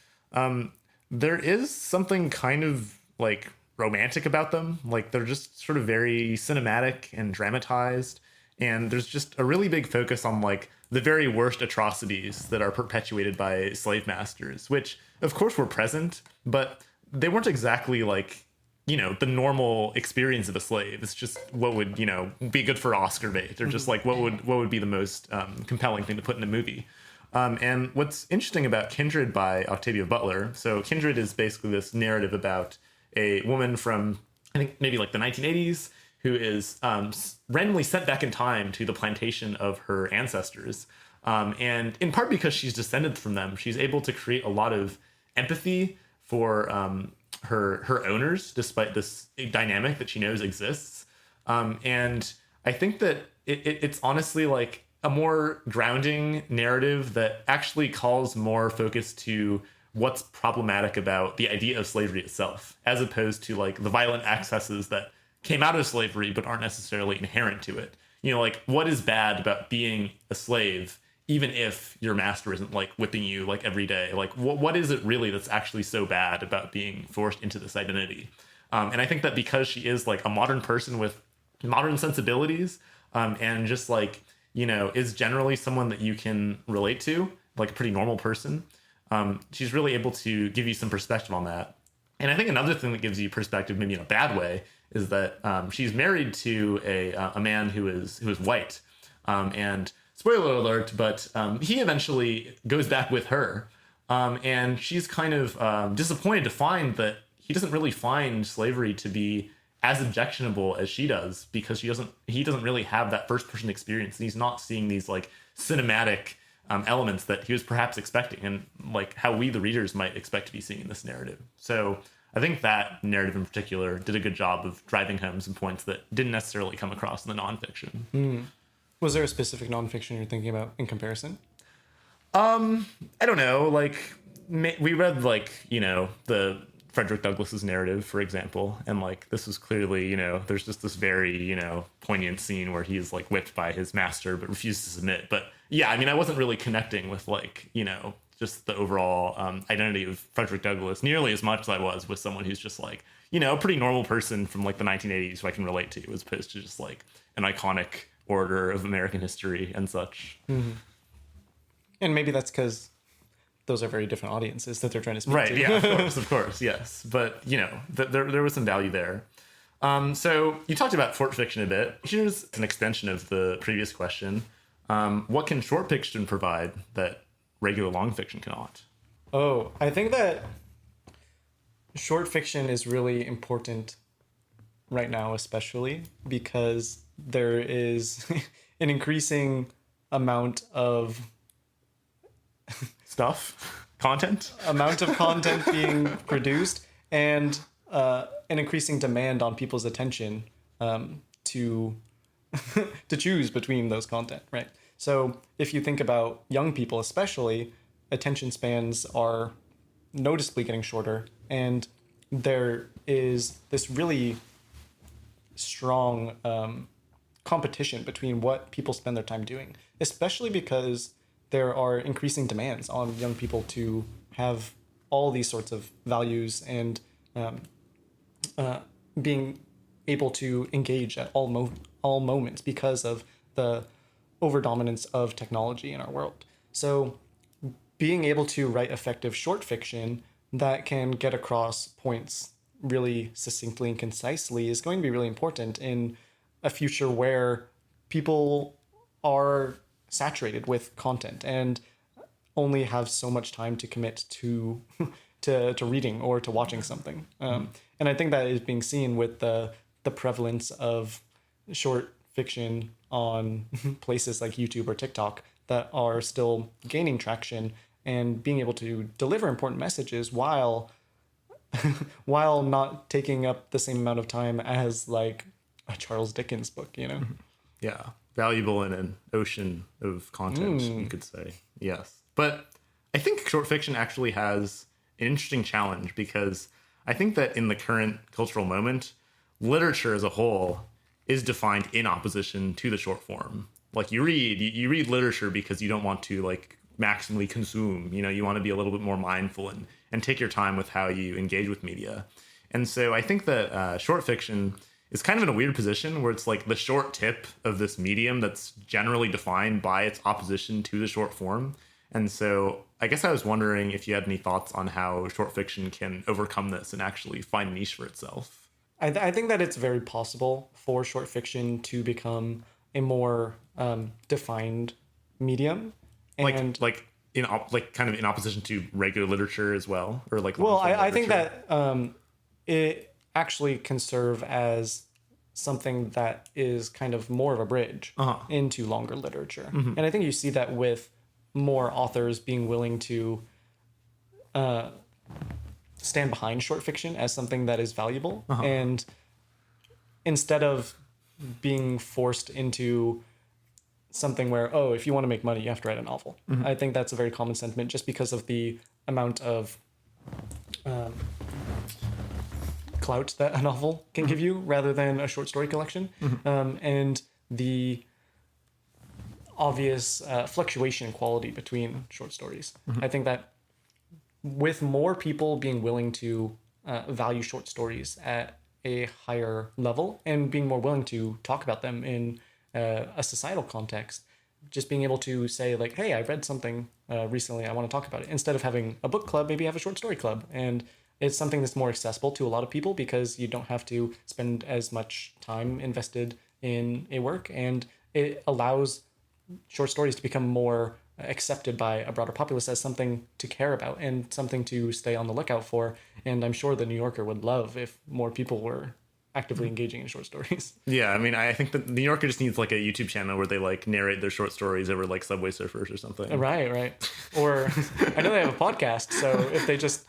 there is something kind of like romantic about them. Like, they're just sort of very cinematic and dramatized, and there's just a really big focus on like the very worst atrocities that are perpetuated by slave masters, which of course were present, but they weren't exactly like, the normal experience of a slave. It's just what would, be good for Oscar bait, or just like what would be the most compelling thing to put in a movie. And what's interesting about Kindred by Octavia Butler, so Kindred is basically this narrative about a woman from, I think, maybe like the 1980s, who is randomly sent back in time to the plantation of her ancestors. And in part because she's descended from them, she's able to create a lot of empathy for her owners, despite this dynamic that she knows exists. And I think that it's honestly like a more grounding narrative that actually calls more focus to what's problematic about the idea of slavery itself, as opposed to like the violent excesses that came out of slavery but aren't necessarily inherent to it. Like, what is bad about being a slave, even if your master isn't like whipping you like every day? Like, what is it really that's actually so bad about being forced into this identity? And I think that because she is like a modern person with modern sensibilities, and just like, is generally someone that you can relate to, like a pretty normal person, she's really able to give you some perspective on that. And I think another thing that gives you perspective, maybe in a bad way, is that she's married to a man who is white. And spoiler alert, but he eventually goes back with her. And she's kind of disappointed to find that he doesn't really find slavery to be as objectionable as she does, because he doesn't really have that first person experience, and he's not seeing these like cinematic elements that he was perhaps expecting, and like how we the readers might expect to be seeing in this narrative. So I think that narrative in particular did a good job of driving home some points that didn't necessarily come across in the nonfiction. Was there a specific nonfiction you're thinking about in comparison? I don't know. Like, we read like, the Frederick Douglass's narrative, for example, and like this was clearly, there's just this very, poignant scene where he's like whipped by his master but refuses to submit. But yeah, I mean, I wasn't really connecting with like, just the overall identity of Frederick Douglass nearly as much as I was with someone who's just like, a pretty normal person from like the 1980s who I can relate to, as opposed to just like an iconic orator of American history and such. Mm-hmm. And maybe that's because those are very different audiences that they're trying to speak to. Right, yeah, of course, yes. But, there was some value there. So you talked about short fiction a bit. Here's an extension of the previous question. What can short fiction provide that regular long fiction cannot? Oh, I think that short fiction is really important right now, especially because there is an increasing amount of content being produced, and an increasing demand on people's attention to to choose between those content, right? So if you think about young people especially, attention spans are noticeably getting shorter, and there is this really strong competition between what people spend their time doing, especially because there are increasing demands on young people to have all these sorts of values and being able to engage at all moments because of the overdominance of technology in our world. So being able to write effective short fiction that can get across points really succinctly and concisely is going to be really important in a future where people are saturated with content and only have so much time to commit to to reading or to watching something. And I think that is being seen with the prevalence of short fiction on places like YouTube or TikTok that are still gaining traction and being able to deliver important messages while while not taking up the same amount of time as like a Charles Dickens book, you know? Yeah. Valuable in an ocean of content, you could say. Yes. But I think short fiction actually has an interesting challenge, because I think that in the current cultural moment, literature as a whole is defined in opposition to the short form. Like you read literature because you don't want to like maximally consume, you want to be a little bit more mindful and take your time with how you engage with media. And so I think that short fiction is kind of in a weird position where it's like the short tip of this medium that's generally defined by its opposition to the short form. And so I guess I was wondering if you had any thoughts on how short fiction can overcome this and actually find a niche for itself. I think that it's very possible for short fiction to become a more defined medium, and like kind of in opposition to regular literature as well, or like. Well, I think that it actually can serve as something that is kind of more of a bridge into longer literature, and I think you see that with more authors being willing to stand behind short fiction as something that is valuable, and instead of being forced into something where, oh, if you want to make money, you have to write a novel. I think that's a very common sentiment just because of the amount of clout that a novel can give you rather than a short story collection, and the obvious fluctuation in quality between short stories. I think that with more people being willing to value short stories at a higher level and being more willing to talk about them in a societal context, just being able to say like, hey, I read something recently, I want to talk about it. Instead of having a book club, maybe have a short story club. And it's something that's more accessible to a lot of people because you don't have to spend as much time invested in a work. And it allows short stories to become more accepted by a broader populace as something to care about and something to stay on the lookout for. And I'm sure the New Yorker would love if more people were actively engaging in short stories. Yeah, I mean, I think the New Yorker just needs like a YouTube channel where they like narrate their short stories over like Subway Surfers or something. Right. Or I know they have a podcast, so if they just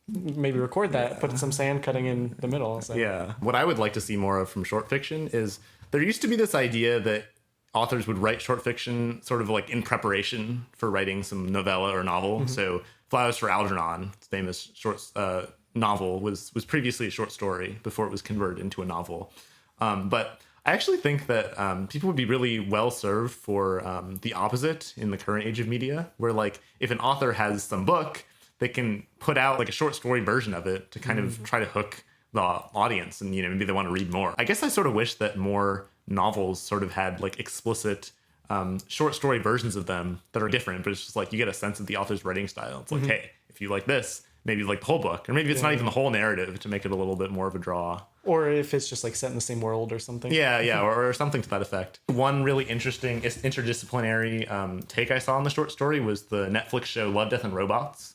maybe record that, put some sand cutting in the middle. So. Yeah. What I would like to see more of from short fiction is there used to be this idea that authors would write short fiction sort of like in preparation for writing some novella or novel. So Flowers for Algernon, famous short novel, was previously a short story before it was converted into a novel. But I actually think that people would be really well served for the opposite in the current age of media, where like if an author has some book, they can put out like a short story version of it to kind of try to hook the audience, and maybe they want to read more. I guess I sort of wish that more novels sort of had like explicit short story versions of them that are different, but it's just like you get a sense of the author's writing style. It's like, hey, if you like this, maybe you like the whole book, or maybe it's not even the whole narrative to make it a little bit more of a draw. Or if it's just like set in the same world or something. Yeah, or something to that effect. One really interesting interdisciplinary take I saw in the short story was the Netflix show Love, Death, and Robots,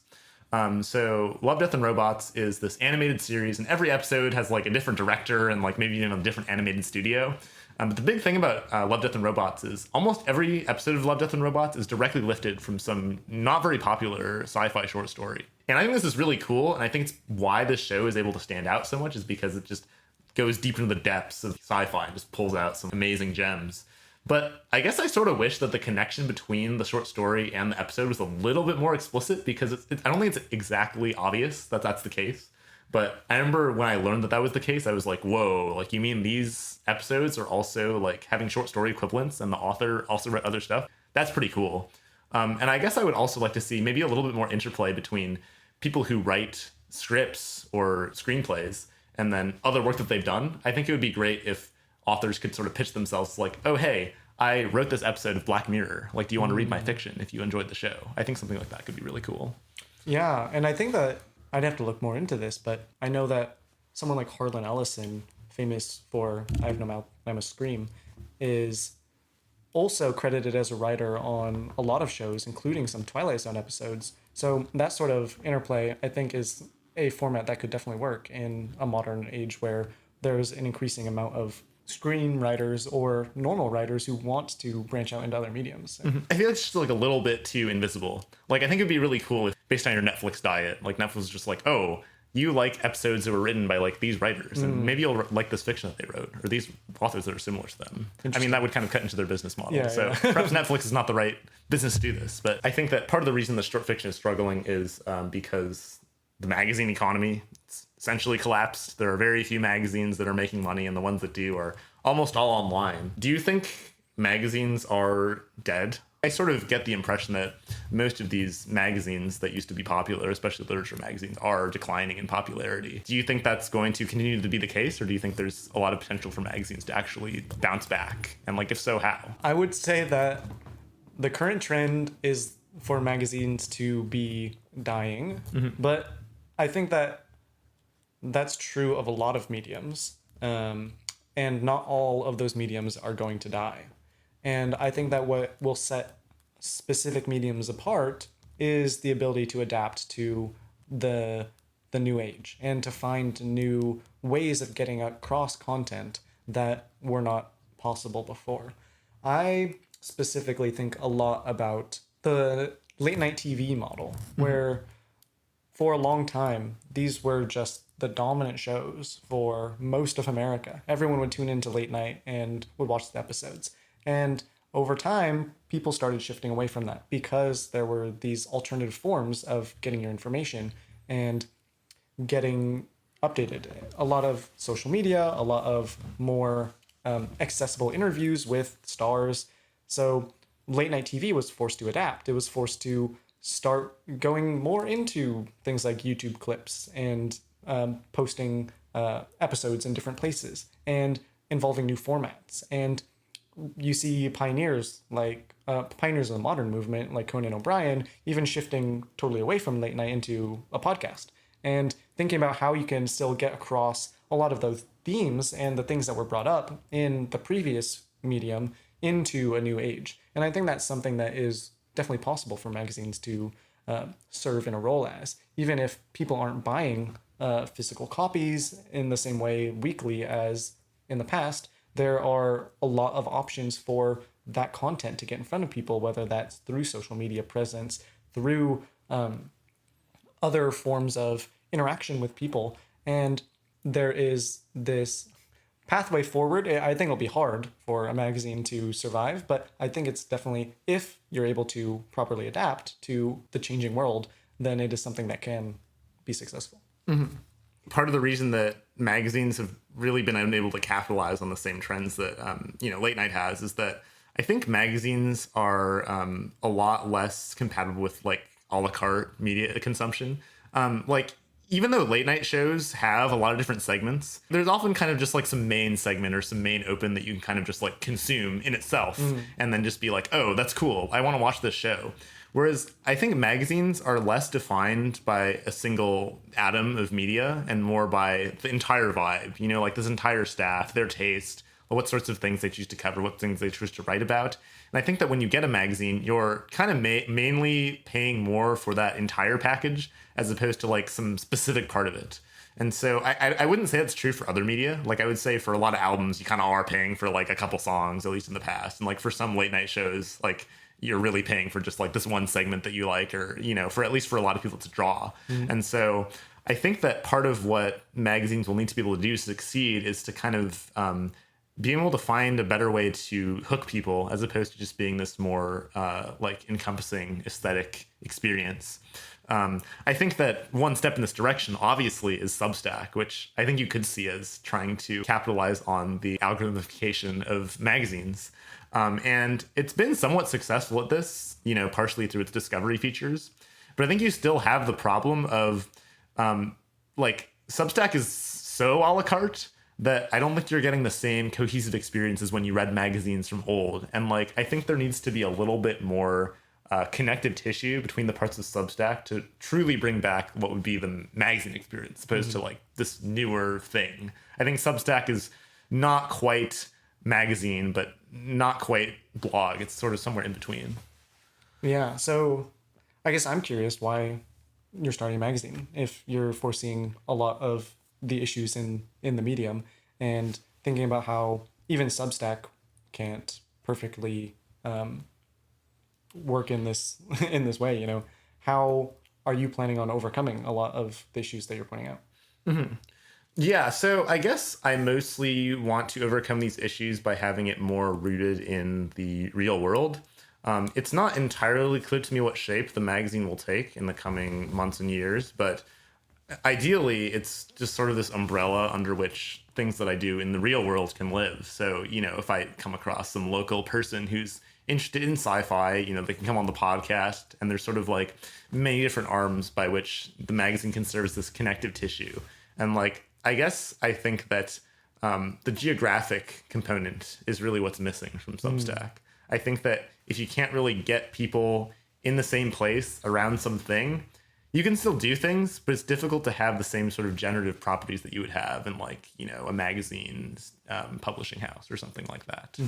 So Love, Death, and Robots is this animated series, and every episode has like a different director and like maybe even a different animated studio. But the big thing about Love, Death, and Robots is almost every episode of Love, Death, and Robots is directly lifted from some not very popular sci-fi short story. And I think this is really cool, and I think it's why this show is able to stand out so much is because it just goes deep into the depths of sci-fi and just pulls out some amazing gems. But I guess I sort of wish that the connection between the short story and the episode was a little bit more explicit, because I don't think it's exactly obvious that that's the case. But I remember when I learned that that was the case, I was like, whoa, like, you mean these episodes are also like having short story equivalents and the author also wrote other stuff? That's pretty cool. And I guess I would also like to see maybe a little bit more interplay between people who write scripts or screenplays and then other work that they've done. I think it would be great if authors could sort of pitch themselves like, oh, hey, I wrote this episode of Black Mirror. Like, do you want to read my fiction if you enjoyed the show? I think something like that could be really cool. Yeah, and I think that I'd have to look more into this, but I know that someone like Harlan Ellison, famous for I Have No Mouth, I Must Scream, is also credited as a writer on a lot of shows, including some Twilight Zone episodes. So that sort of interplay, I think, is a format that could definitely work in a modern age where there's an increasing amount of screenwriters or normal writers who want to branch out into other mediums. I feel it's just like a little bit too invisible. Like, I think it'd be really cool if, based on your Netflix diet, like Netflix was just like, oh, you like episodes that were written by like these writers, and maybe you'll like this fiction that they wrote, or these authors that are similar to them. I mean, that would kind of cut into their business model. Yeah, so perhaps Netflix is not the right business to do this. But I think that part of the reason that short fiction is struggling is because the magazine economy essentially collapsed. There are very few magazines that are making money, and the ones that do are almost all online. Do you think magazines are dead? I sort of get the impression that most of these magazines that used to be popular, especially literature magazines, are declining in popularity. Do you think that's going to continue to be the case, or do you think there's a lot of potential for magazines to actually bounce back? And like, if so, how? I would say that the current trend is for magazines to be dying, but I think that that's true of a lot of mediums, and not all of those mediums are going to die. And I think that what will set specific mediums apart is the ability to adapt to the new age and to find new ways of getting across content that were not possible before. I specifically think a lot about the late night TV model, where for a long time, these were just the dominant shows for most of America. Everyone would tune into late night and would watch the episodes. And over time, people started shifting away from that because there were these alternative forms of getting your information and getting updated. A lot of social media, a lot of more accessible interviews with stars. So late night TV was forced to adapt. It was forced to start going more into things like YouTube clips and posting episodes in different places and involving new formats. And you see pioneers of the modern movement like Conan O'Brien even shifting totally away from late night into a podcast and thinking about how you can still get across a lot of those themes and the things that were brought up in the previous medium into a new age. And I think that's something that is definitely possible for magazines to serve in a role as, even if people aren't buying physical copies in the same way weekly as in the past. There are a lot of options for that content to get in front of people, whether that's through social media presence, through other forms of interaction with people. And there is this pathway forward. I think it'll be hard for a magazine to survive, but I think it's definitely, if you're able to properly adapt to the changing world, then it is something that can be successful. Part of the reason that magazines have really been unable to capitalize on the same trends that late night has is that I think magazines are a lot less compatible with like a la carte media consumption. Even though late night shows have a lot of different segments, there's often kind of just like some main segment or some main open that you can kind of just like consume in itself and then just be like, oh, that's cool, I want to watch this show. Whereas I think magazines are less defined by a single atom of media and more by the entire vibe, like this entire staff, their taste, what sorts of things they choose to cover, what things they choose to write about. And I think that when you get a magazine, you're kind of mainly paying more for that entire package as opposed to like some specific part of it. And so I wouldn't say that's true for other media. Like I would say for a lot of albums, you kind of are paying for like a couple songs, at least in the past. And like for some late night shows, like you're really paying for just like this one segment that you like, or, you know, for at least for a lot of people to draw. And so I think that part of what magazines will need to be able to do to succeed is to kind of being able to find a better way to hook people as opposed to just being this more like encompassing aesthetic experience. I think that one step in this direction, obviously, is Substack, which I think you could see as trying to capitalize on the algorithmification of magazines. And it's been somewhat successful at this, you know, partially through its discovery features. But I think you still have the problem of, like, Substack is so a la carte that I don't think you're getting the same cohesive experience as when you read magazines from old. And, like, I think there needs to be a little bit more connective tissue between the parts of Substack to truly bring back what would be the magazine experience, as opposed to like this newer thing. I think Substack is not quite magazine, but not quite blog. It's sort of somewhere in between. Yeah. So I guess I'm curious why you're starting a magazine if you're foreseeing a lot of the issues in the medium and thinking about how even Substack can't perfectly work in this way. You know, how are you planning on overcoming a lot of the issues that you're pointing out? Yeah, so I guess I mostly want to overcome these issues by having it more rooted in the real world. It's not entirely clear to me what shape the magazine will take in the coming months and years, but ideally it's just sort of this umbrella under which things that I do in the real world can live. So, you know, if I come across some local person who's interested in sci-fi, you know, they can come on the podcast, and there's sort of like many different arms by which the magazine can serve as this connective tissue. And like, I guess I think that the geographic component is really what's missing from Substack. I think that if you can't really get people in the same place around something, you can still do things, but it's difficult to have the same sort of generative properties that you would have in like, you know, a magazine's publishing house or something like that.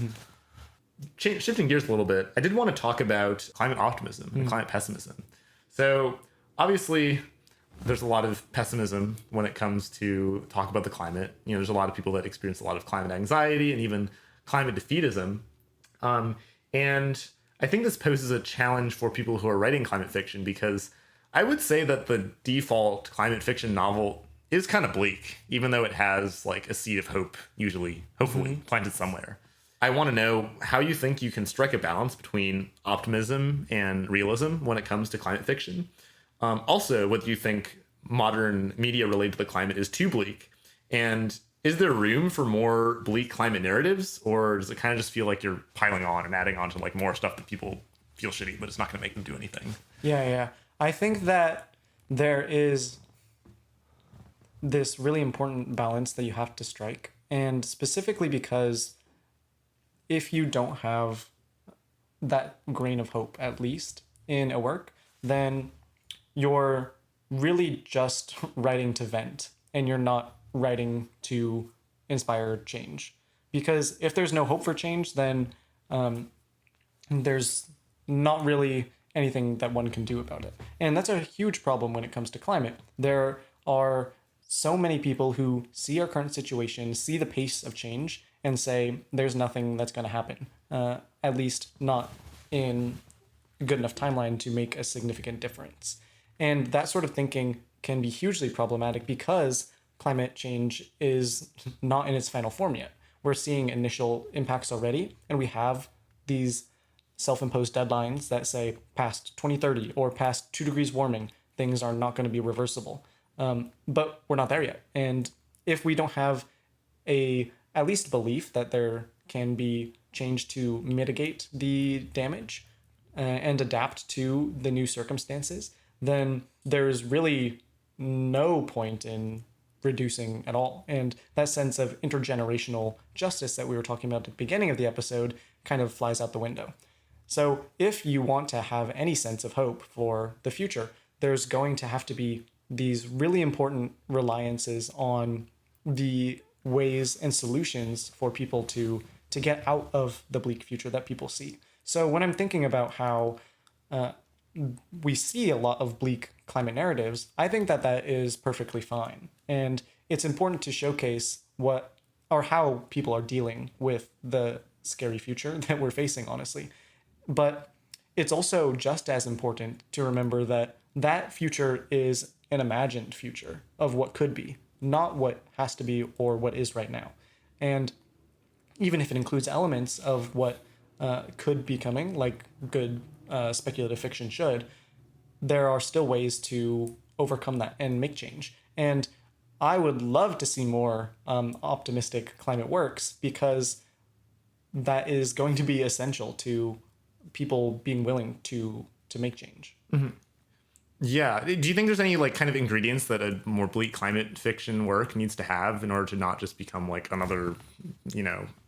Shifting gears a little bit, I did want to talk about climate optimism and climate pessimism. So obviously there's a lot of pessimism when it comes to talk about the climate. You know, there's a lot of people that experience a lot of climate anxiety and even climate defeatism. And I think this poses a challenge for people who are writing climate fiction, because I would say that the default climate fiction novel is kind of bleak, even though it has like a seed of hope, usually, hopefully, planted somewhere. I want to know how you think you can strike a balance between optimism and realism when it comes to climate fiction. Also, whether you think modern media related to the climate is too bleak, and is there room for more bleak climate narratives, or does it kind of just feel like you're piling on and adding on to like more stuff that people feel shitty, but it's not going to make them do anything? Yeah. I think that there is this really important balance that you have to strike, and specifically because if you don't have that grain of hope, at least in a work, then you're really just writing to vent, and you're not writing to inspire change. Because if there's no hope for change, then there's not really anything that one can do about it. And that's a huge problem when it comes to climate. There are so many people who see our current situation, see the pace of change, and say there's nothing that's going to happen, at least not in a good enough timeline to make a significant difference. And that sort of thinking can be hugely problematic because climate change is not in its final form yet. We're seeing initial impacts already, and we have these self-imposed deadlines that say past 2030 or past 2 degrees warming, things are not going to be reversible. But we're not there yet. And if we don't have at least belief that there can be change to mitigate the damage and adapt to the new circumstances, then there's really no point in reducing at all. And that sense of intergenerational justice that we were talking about at the beginning of the episode kind of flies out the window. So if you want to have any sense of hope for the future, there's going to have to be these really important reliances on the ways and solutions for people to get out of the bleak future that people see. So when I'm thinking about how we see a lot of bleak climate narratives, I think that that is perfectly fine. And it's important to showcase what or how people are dealing with the scary future that we're facing, honestly. But it's also just as important to remember that that future is an imagined future of what could be, not what has to be or what is right now. And even if it includes elements of what could be coming, like good speculative fiction should, there are still ways to overcome that and make change. And I would love to see more optimistic climate works, because that is going to be essential to people being willing to make change. Yeah. Do you think there's any like kind of ingredients that a more bleak climate fiction work needs to have in order to not just become like another,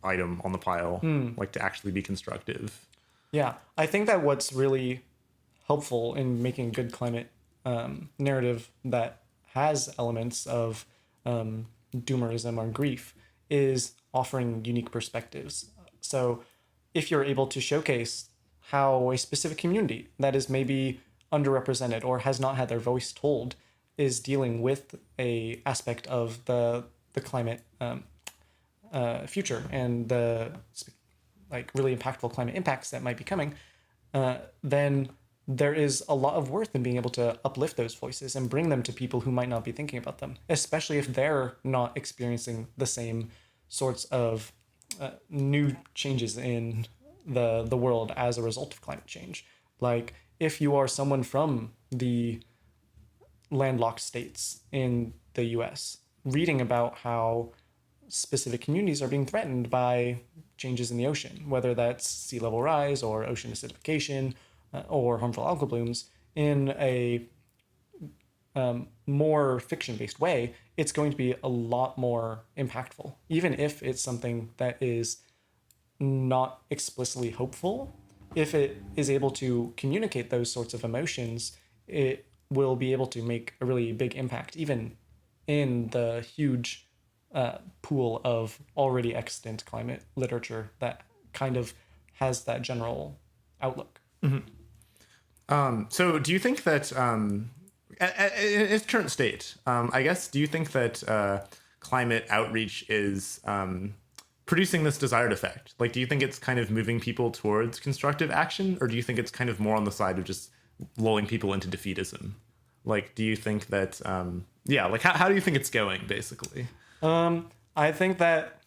item on the pile, like to actually be constructive? Yeah, I think that what's really helpful in making good climate narrative that has elements of doomerism or grief is offering unique perspectives. So if you're able to showcase how a specific community that is maybe underrepresented or has not had their voice told is dealing with a aspect of the climate future and the like really impactful climate impacts that might be coming, then there is a lot of worth in being able to uplift those voices and bring them to people who might not be thinking about them, especially if they're not experiencing the same sorts of new changes in the world as a result of climate change. Like if you are someone from the landlocked states in the US, reading about how specific communities are being threatened by changes in the ocean, whether that's sea level rise or ocean acidification or harmful algal blooms, in a more fiction-based way, it's going to be a lot more impactful, even if it's something that is not explicitly hopeful. If it is able to communicate those sorts of emotions, it will be able to make a really big impact, even in the huge pool of already extant climate literature that kind of has that general outlook. So do you think that in its current state, I guess, do you think that climate outreach is producing this desired effect? Like, do you think it's kind of moving people towards constructive action, or do you think it's kind of more on the side of just lulling people into defeatism? Like, do you think that, how do you think it's going, basically? I think that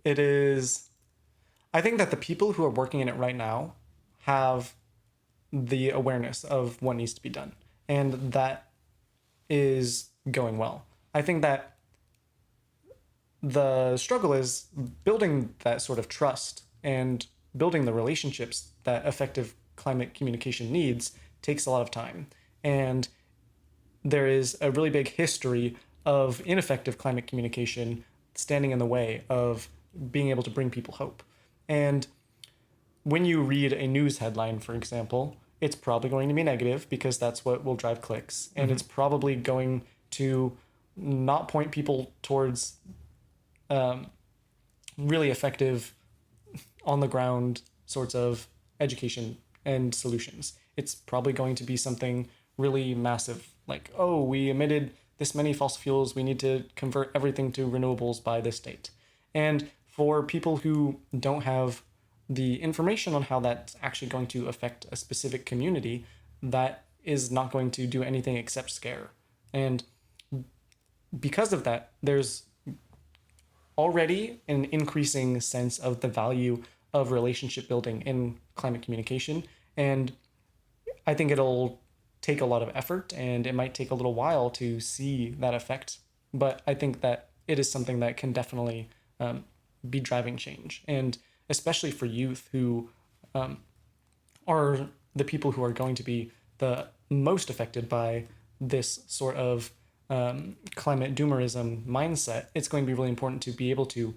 I think that the people who are working in it right now have the awareness of what needs to be done, and that is going well. I think that the struggle is building that sort of trust and building the relationships that effective climate communication needs takes a lot of time. And there is a really big history of ineffective climate communication standing in the way of being able to bring people hope. And when you read a news headline, for example, it's probably going to be negative because that's what will drive clicks. And it's probably going to not point people towards really effective on the ground sorts of education and solutions. It's probably going to be something really massive, like, oh, we emitted this many fossil fuels, we need to convert everything to renewables by this date. And for people who don't have the information on how that's actually going to affect a specific community, that is not going to do anything except scare. And because of that, there's already an increasing sense of the value of relationship building in climate communication. And I think it'll take a lot of effort and it might take a little while to see that effect. But I think that it is something that can definitely be driving change. And especially for youth who are the people who are going to be the most affected by this sort of climate doomerism mindset, it's going to be really important to be able to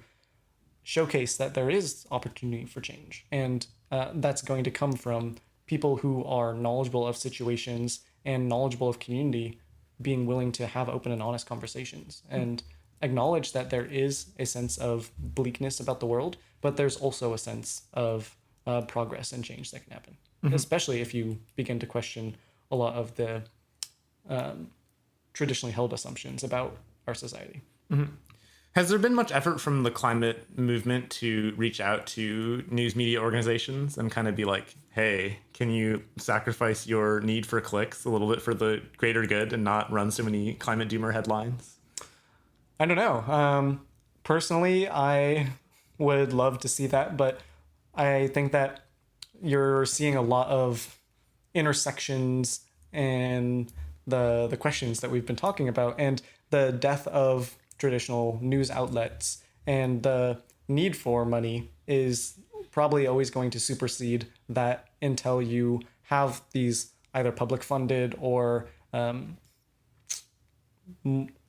showcase that there is opportunity for change. And that's going to come from people who are knowledgeable of situations and knowledgeable of community being willing to have open and honest conversations. And acknowledge that there is a sense of bleakness about the world, but there's also a sense of progress and change that can happen, especially if you begin to question a lot of the traditionally held assumptions about our society. Has there been much effort from the climate movement to reach out to news media organizations and kind of be like, hey, can you sacrifice your need for clicks a little bit for the greater good and not run so many climate doomer headlines? I don't know. Personally, I would love to see that, but I think that you're seeing a lot of intersections and the questions that we've been talking about, and the death of traditional news outlets and the need for money is probably always going to supersede that until you have these either public funded or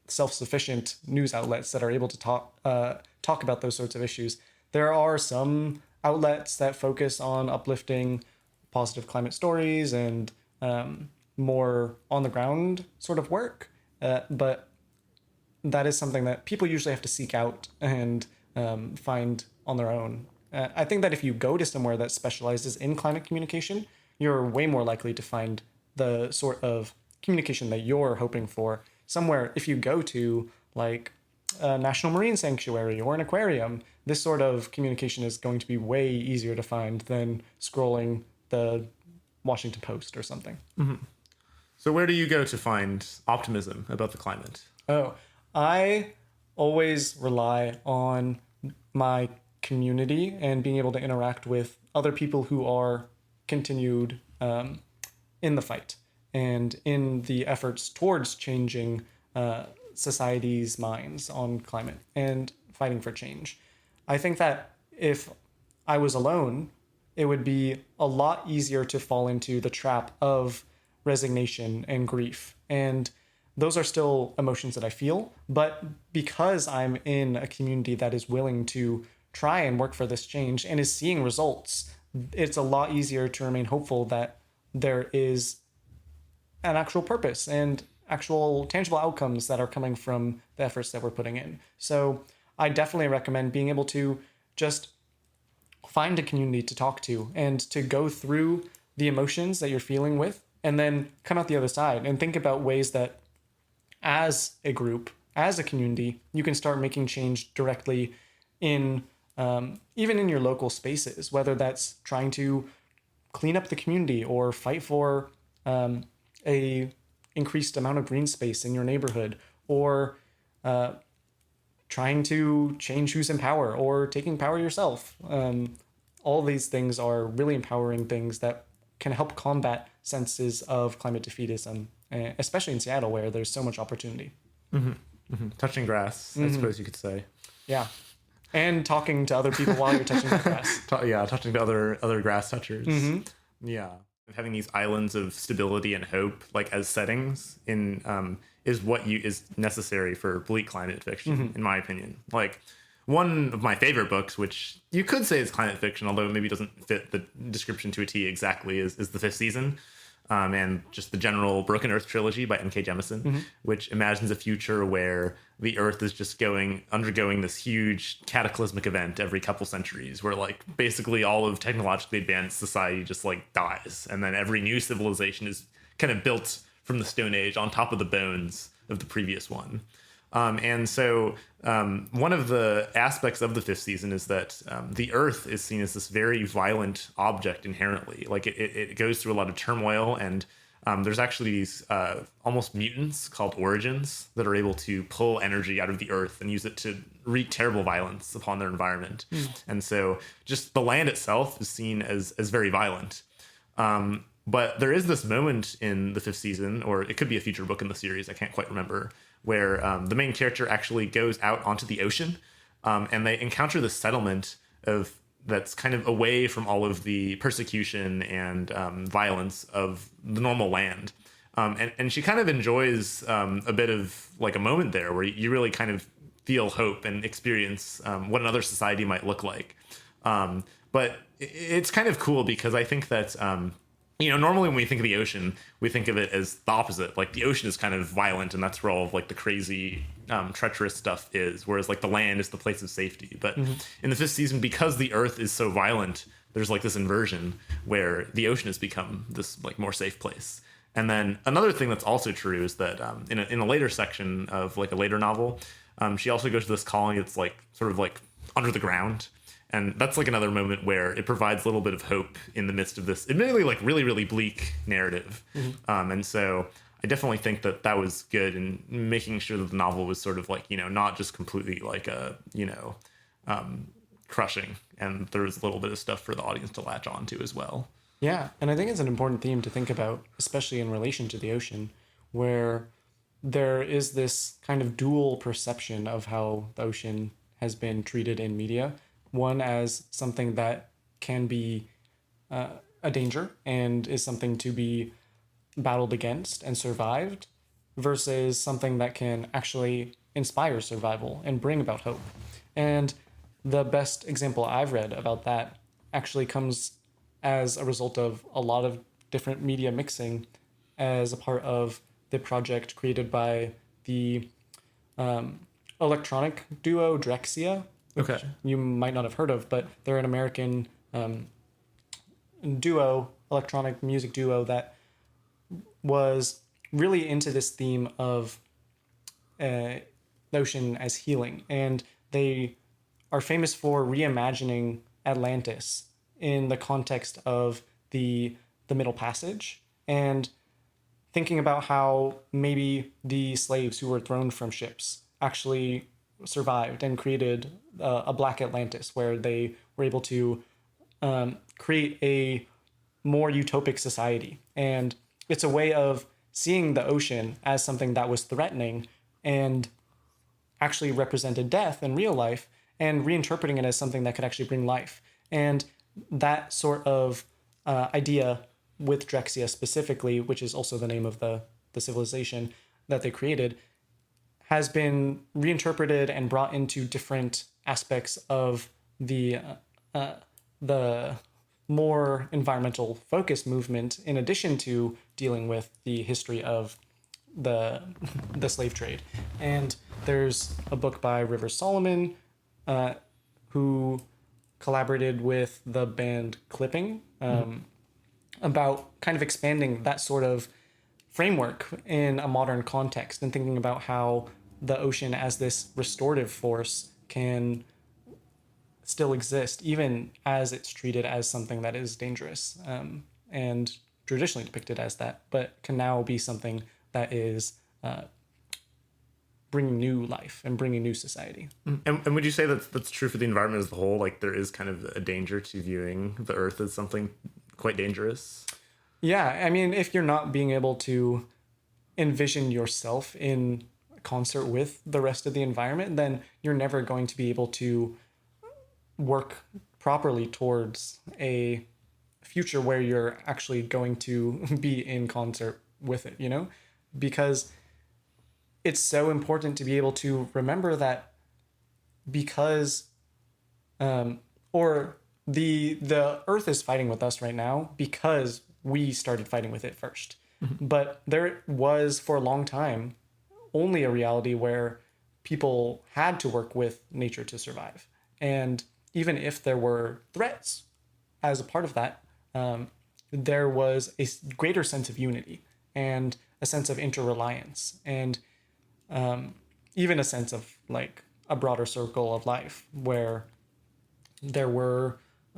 self-sufficient news outlets that are able to talk about those sorts of issues. There are some outlets that focus on uplifting positive climate stories and more on the ground sort of work, but that is something that people usually have to seek out and find on their own. I think that if you go to somewhere that specializes in climate communication, you're way more likely to find the sort of communication that you're hoping for. Somewhere, if you go to like a national marine sanctuary or an aquarium, this sort of communication is going to be way easier to find than scrolling the Washington Post or something. So where do you go to find optimism about the climate? Oh, I always rely on my community and being able to interact with other people who are continued in the fight and in the efforts towards changing society's minds on climate and fighting for change. I think that if I was alone, it would be a lot easier to fall into the trap of resignation and grief. And those are still emotions that I feel, but because I'm in a community that is willing to try and work for this change and is seeing results, it's a lot easier to remain hopeful that there is an actual purpose and actual tangible outcomes that are coming from the efforts that we're putting in. So I definitely recommend being able to just find a community to talk to and to go through the emotions that you're feeling with, and then come out the other side and think about ways that as a group, as a community, you can start making change directly in even in your local spaces, whether that's trying to clean up the community or fight for a increased amount of green space in your neighborhood, or trying to change who's in power or taking power yourself. All these things are really empowering things that can help combat senses of climate defeatism, especially in Seattle where there's so much opportunity. Touching grass, I suppose you could say. Yeah. And talking to other people while you're touching the grass. Touching to other grass touchers. Yeah. Having these islands of stability and hope, like as settings, in is what is necessary for bleak climate fiction, in my opinion. Like one of my favorite books, which you could say is climate fiction, although it maybe doesn't fit the description to a T exactly, is The Fifth Season. And just the general Broken Earth trilogy by N.K. Jemisin, which imagines a future where the Earth is just undergoing this huge cataclysmic event every couple centuries, where like basically all of technologically advanced society just like dies, and then every new civilization is kind of built from the Stone Age on top of the bones of the previous one. And so one of the aspects of the fifth season is that the Earth is seen as this very violent object inherently. Like it goes through a lot of turmoil, and there's actually these almost mutants called origins that are able to pull energy out of the Earth and use it to wreak terrible violence upon their environment. And so just the land itself is seen as very violent. But there is this moment in the fifth season, or it could be a future book in the series, I can't quite remember, where the main character actually goes out onto the ocean, and they encounter this settlement that's kind of away from all of the persecution and violence of the normal land. And she kind of enjoys a bit of like a moment there where you really kind of feel hope and experience what another society might look like. But it's kind of cool because I think that normally when we think of the ocean, we think of it as the opposite. Like the ocean is kind of violent, and that's where all of like the crazy, treacherous stuff is. Whereas like the land is the place of safety. But in the fifth season, because the Earth is so violent, there's like this inversion where the ocean has become this like more safe place. And then another thing that's also true is that in a later section of like a later novel, she also goes to this colony that's like sort of like under the ground. And that's like another moment where it provides a little bit of hope in the midst of this admittedly like really, really bleak narrative. And so I definitely think that that was good in making sure that the novel was sort of like, not just completely like a, crushing. And there was a little bit of stuff for the audience to latch on to as well. Yeah, and I think it's an important theme to think about, especially in relation to the ocean, where there is this kind of dual perception of how the ocean has been treated in media. One as something that can be a danger and is something to be battled against and survived, versus something that can actually inspire survival and bring about hope. And the best example I've read about that actually comes as a result of a lot of different media mixing as a part of the project created by the electronic duo Drexciya. Okay. You might not have heard of, but they're an American electronic music duo that was really into this theme of the ocean as healing. And they are famous for reimagining Atlantis in the context of the Middle Passage, and thinking about how maybe the slaves who were thrown from ships actually survived and created a Black Atlantis, where they were able to create a more utopic society. And it's a way of seeing the ocean as something that was threatening and actually represented death in real life, and reinterpreting it as something that could actually bring life. And that sort of idea with Drexciya specifically, which is also the name of the civilization that they created, has been reinterpreted and brought into different aspects of the more environmental focused movement, in addition to dealing with the history of the slave trade. And there's a book by River Solomon, who collaborated with the band Clipping, about kind of expanding that sort of framework in a modern context, and thinking about how the ocean as this restorative force can still exist, even as it's treated as something that is dangerous, and traditionally depicted as that, but can now be something that is bringing new life and bringing new society. And would you say that's true for the environment as a whole? Like there is kind of a danger to viewing the Earth as something quite dangerous? Yeah, I mean, if you're not being able to envision yourself in concert with the rest of the environment, then you're never going to be able to work properly towards a future where you're actually going to be in concert with it, because it's so important to be able to remember that, because the Earth is fighting with us right now because we started fighting with it first. But there was for a long time only a reality where people had to work with nature to survive. And even if there were threats as a part of that, there was a greater sense of unity and a sense of interreliance, and even a sense of like a broader circle of life where there were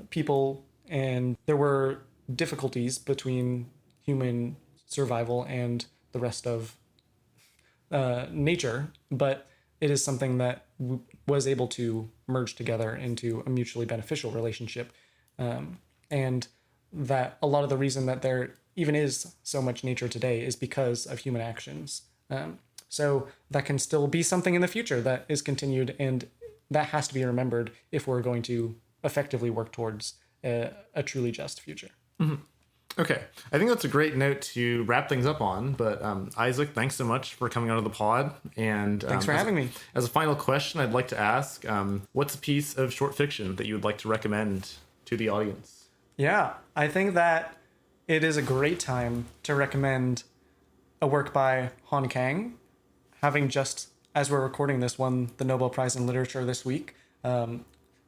people and there were difficulties between human survival and the rest of nature, but it is something that was able to merge together into a mutually beneficial relationship, and that a lot of the reason that there even is so much nature today is because of human actions. So that can still be something in the future that is continued, and that has to be remembered if we're going to effectively work towards a truly just future. Mm-hmm. Okay, I think that's a great note to wrap things up on. But Isaac, thanks so much for coming onto the pod. And thanks for having me. As a final question, I'd like to ask, what's a piece of short fiction that you would like to recommend to the audience? Yeah, I think that it is a great time to recommend a work by Han Kang, having just, as we're recording this, won the Nobel Prize in Literature this week,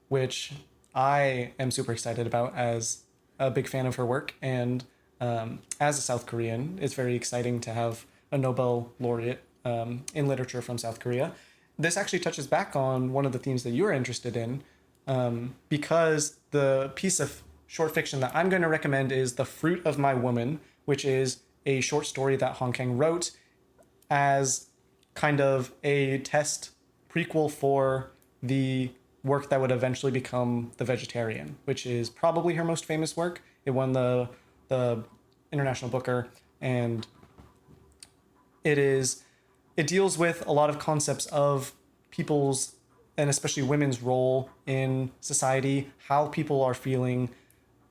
which I am super excited about as a big fan of her work. And as a South Korean, it's very exciting to have a Nobel laureate in literature from South Korea. This actually touches back on one of the themes that you're interested in, because the piece of short fiction that I'm going to recommend is The Fruit of My Woman, which is a short story that Han Kang wrote as kind of a test prequel for the work that would eventually become The Vegetarian, which is probably her most famous work. It won the International Booker, and it deals with a lot of concepts of people's, and especially women's, role in society, how people are feeling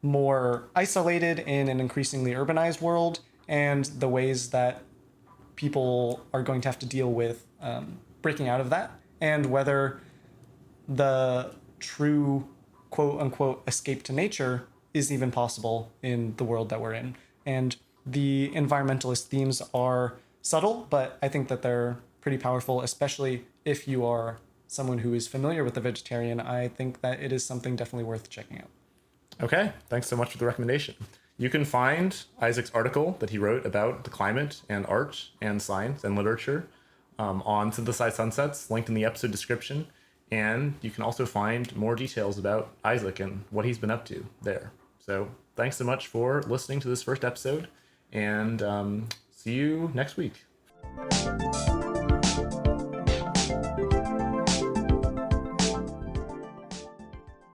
more isolated in an increasingly urbanized world, and the ways that people are going to have to deal with breaking out of that, and whether the true quote unquote escape to nature is even possible in the world that we're in. And the environmentalist themes are subtle, but I think that they're pretty powerful, especially if you are someone who is familiar with The Vegetarian. I think that it is something definitely worth checking out. Okay, thanks so much for the recommendation. You can find Isaac's article that he wrote about the climate and art and science and literature on Synthesized Sunsets, linked in the episode description. And you can also find more details about Isaac and what he's been up to there. So thanks so much for listening to this first episode, and see you next week.